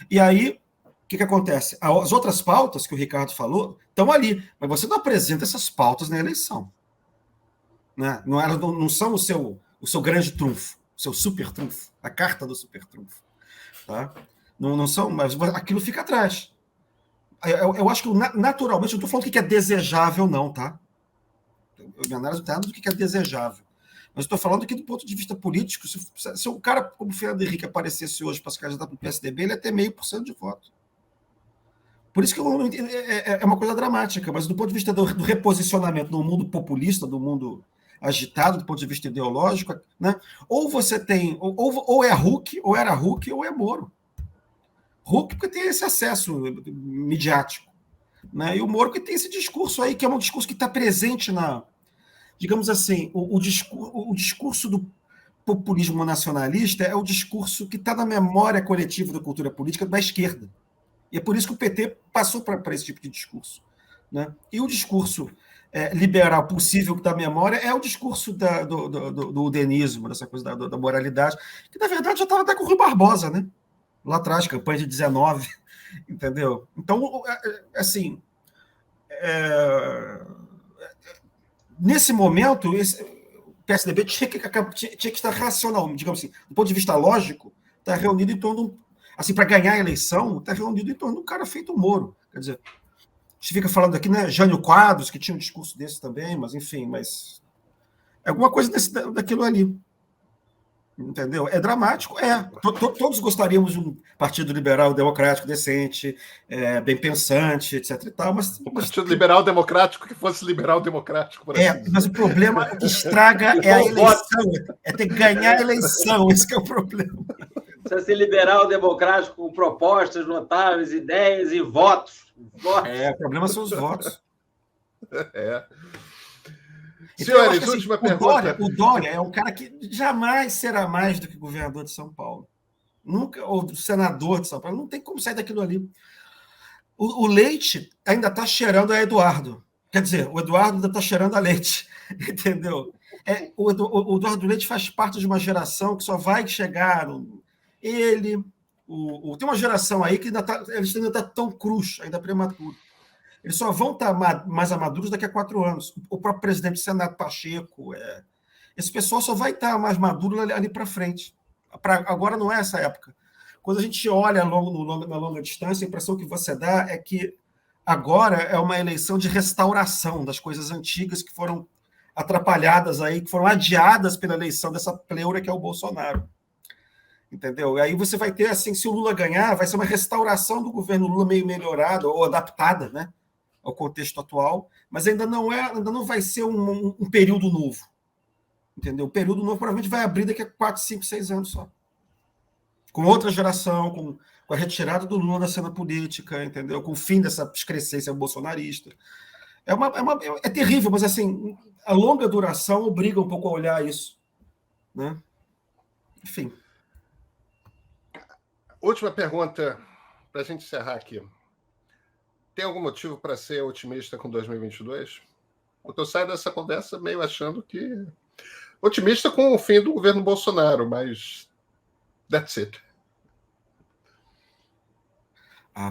E aí, o que acontece? As outras pautas que o Ricardo falou estão ali, mas você não apresenta essas pautas na eleição. Né? Não são o seu grande trunfo, o seu super trunfo, a carta do super trunfo. Tá? Não são, mas aquilo fica atrás. Eu acho que naturalmente, eu não estou falando que é desejável, não, tá? Minha análise não está do que é desejável. Mas estou falando que, do ponto de vista político, se um cara como o Fernando Henrique aparecesse hoje para se candidatar para o PSDB, ele ia ter 0,5% de voto. Por isso que é uma coisa dramática, mas do ponto de vista do reposicionamento no mundo populista, do mundo agitado, do ponto de vista ideológico, né? Ou você tem, ou é Huck, ou era Huck, ou é Moro. Huck porque tem esse acesso midiático, né? E o Moro que tem esse discurso aí, que é um discurso que está presente digamos assim, o discurso do populismo nacionalista é o discurso que está na memória coletiva da cultura política da esquerda. E é por isso que o PT passou para esse tipo de discurso. Né? E o discurso liberal possível que está na memória é o discurso do udenismo, dessa coisa da moralidade, que, na verdade, já estava até com o Rui Barbosa, né? Lá atrás, campanha de 19, entendeu? Então, assim... nesse momento, o PSDB tinha que estar racional, digamos assim, do ponto de vista lógico, está reunido em torno, assim, para ganhar a eleição, está reunido em torno de um cara feito Moro. Quer dizer, a gente fica falando aqui, né, Jânio Quadros, que tinha um discurso desse também, mas enfim, é alguma coisa daquilo ali. Entendeu? É dramático, todos gostaríamos de um partido liberal democrático decente, bem pensante, etc. E tal, mas um partido liberal democrático que fosse liberal democrático. Mas o problema que estraga é a eleição, é ter que ganhar a eleição, esse que é o problema. Precisa ser liberal democrático com propostas notáveis, ideias e votos. O problema são os votos. Então, eu acho Senhores, que, assim, última pergunta. O Dória é um cara que jamais será mais do que governador de São Paulo. Nunca, ou senador de São Paulo. Não tem como sair daquilo ali. O Leite ainda está cheirando a Eduardo. Quer dizer, o Eduardo ainda está cheirando a Leite. Entendeu? O Eduardo Leite faz parte de uma geração que só vai chegar. Ele. Tem uma geração aí que eles ainda estão tão crus, ainda prematuro. Eles só vão estar mais amaduros daqui a 4 anos. O próprio presidente do Senado, Pacheco, esse pessoal só vai estar mais maduro ali para frente. Agora não é essa época. Quando a gente olha na longa distância, a impressão que você dá é que agora é uma eleição de restauração das coisas antigas que foram atrapalhadas aí, que foram adiadas pela eleição dessa pleura que é o Bolsonaro. Entendeu? E aí você vai ter, assim, se o Lula ganhar, vai ser uma restauração do governo Lula meio melhorada ou adaptada, né, ao contexto atual, mas ainda não vai ser um período novo. Entendeu? O período novo provavelmente vai abrir daqui a 4, 5, 6 anos só. Com outra geração, com a retirada do Lula da cena política, entendeu? Com o fim dessa excrescência bolsonarista. É terrível, mas assim, a longa duração obriga um pouco a olhar isso, né? Enfim. Última pergunta para a gente encerrar aqui. Tem algum motivo para ser otimista com 2022? Porque eu saio dessa conversa meio achando que... Otimista com o fim do governo Bolsonaro, mas... That's it.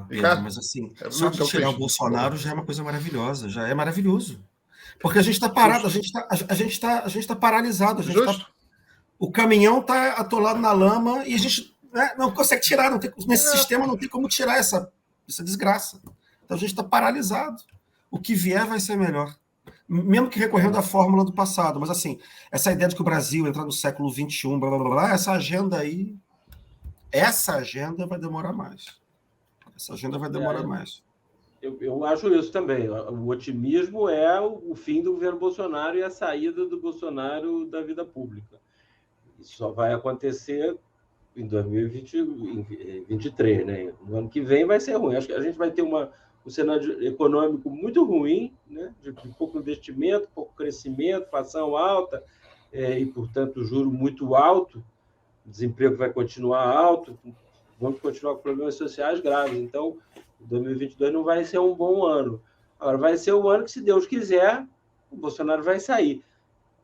Pedro, mas assim, só de tirar o Bolsonaro já é uma coisa maravilhosa, já é maravilhoso. Porque a gente está parado, a gente está paralisado. O caminhão está atolado na lama e a gente, né, não consegue tirar. Nesse sistema não tem como tirar essa desgraça. Então a gente está paralisado. O que vier vai ser melhor. Mesmo que recorrendo à fórmula do passado. Mas assim, essa ideia de que o Brasil entrar no século XXI, blá, blá, blá, essa agenda vai demorar mais. Essa agenda vai demorar mais. Eu acho isso também. O otimismo é o fim do governo Bolsonaro e a saída do Bolsonaro da vida pública. Isso só vai acontecer em 2023, né? No ano que vem vai ser ruim. Acho que a gente vai ter um cenário econômico muito ruim, né? De pouco investimento, pouco crescimento, inflação alta e, portanto, juro muito alto. O desemprego vai continuar alto, vamos continuar com problemas sociais graves. Então, 2022 não vai ser um bom ano. Agora, vai ser um ano que, se Deus quiser, o Bolsonaro vai sair.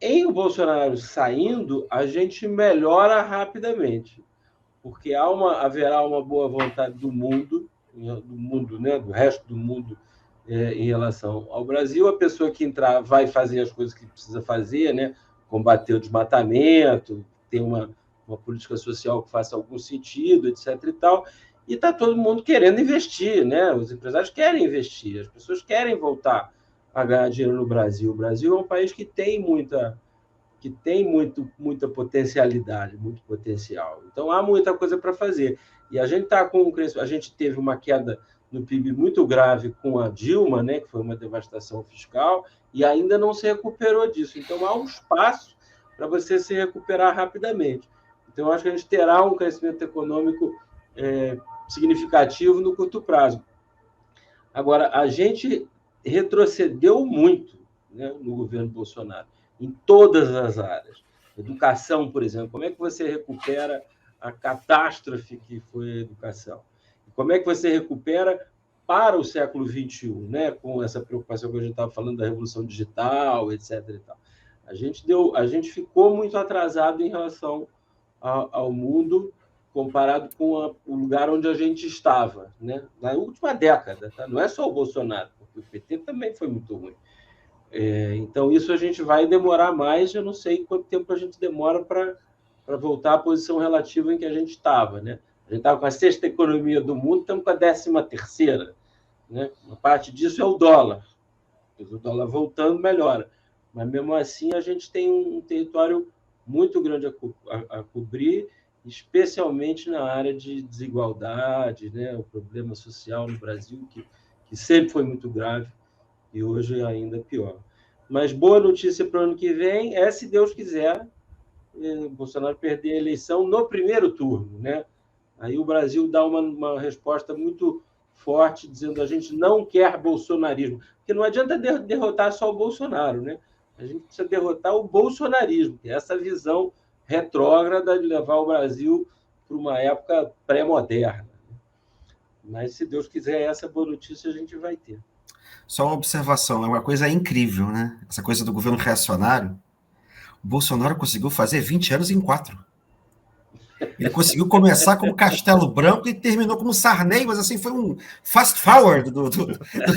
Em o Bolsonaro saindo, a gente melhora rapidamente, porque haverá uma boa vontade do mundo, né, do resto do mundo, em relação ao Brasil. A pessoa que entrar vai fazer as coisas que precisa fazer, né, combater o desmatamento, ter uma política social que faça algum sentido, etc. e tal. E está todo mundo querendo investir, né? Os empresários querem investir, as pessoas querem voltar a ganhar dinheiro no Brasil. O Brasil é um país que tem muita potencialidade, muito potencial. Então, há muita coisa para fazer. E a gente está com a gente teve uma queda no PIB muito grave com a Dilma, né, que foi uma devastação fiscal, e ainda não se recuperou disso. Então, há um espaço para você se recuperar rapidamente. Então, eu acho que a gente terá um crescimento econômico significativo no curto prazo. Agora, a gente retrocedeu muito, né, no governo Bolsonaro, em todas as áreas. Educação, por exemplo. Como é que você recupera a catástrofe que foi a educação? Como é que você recupera para o século XXI, né, com essa preocupação que a gente estava falando da revolução digital, etc. e tal. A gente ficou muito atrasado em relação ao mundo, comparado com o lugar onde a gente estava, né? Na última década. Tá? Não é só o Bolsonaro, porque o PT também foi muito ruim. Então, isso a gente vai demorar mais. Eu não sei quanto tempo a gente demora para voltar à posição relativa em que a gente estava. Né? A gente estava com a 6ª economia do mundo, estamos com a 13ª. Né? Uma parte disso é o dólar. O dólar voltando melhora. Mas, mesmo assim, a gente tem um território muito grande a cobrir, especialmente na área de desigualdade, né? O problema social no Brasil, que sempre foi muito grave e hoje ainda pior. Mas boa notícia para o ano que vem é, se Deus quiser, Bolsonaro perder a eleição no primeiro turno, né? Aí o Brasil dá uma resposta muito forte, dizendo: a gente não quer bolsonarismo. Porque não adianta derrotar só o Bolsonaro, né? A gente precisa derrotar o bolsonarismo, que é essa visão retrógrada de levar o Brasil para uma época pré-moderna. Mas, se Deus quiser, essa boa notícia a gente vai ter. Só uma observação, é uma coisa incrível, né? Essa coisa do governo reacionário. O Bolsonaro conseguiu fazer 20 anos em 4. Ele conseguiu começar como Castelo Branco e terminou como Sarney, mas assim, foi um fast forward do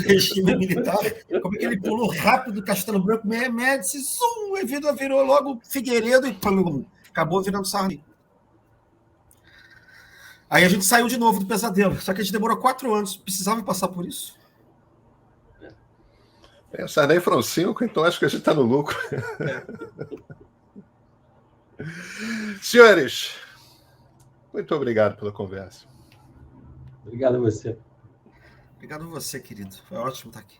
regime militar. Como é que ele pulou rápido do Castelo Branco, Médici, zoom, e virou logo Figueiredo e pum, acabou virando Sarney. Aí a gente saiu de novo do pesadelo, só que a gente demorou 4 anos, precisava passar por isso. Sarney foram 5, então acho que a gente está no lucro. Senhores, muito obrigado pela conversa. Obrigado a você. Obrigado a você, querido. Foi ótimo estar aqui.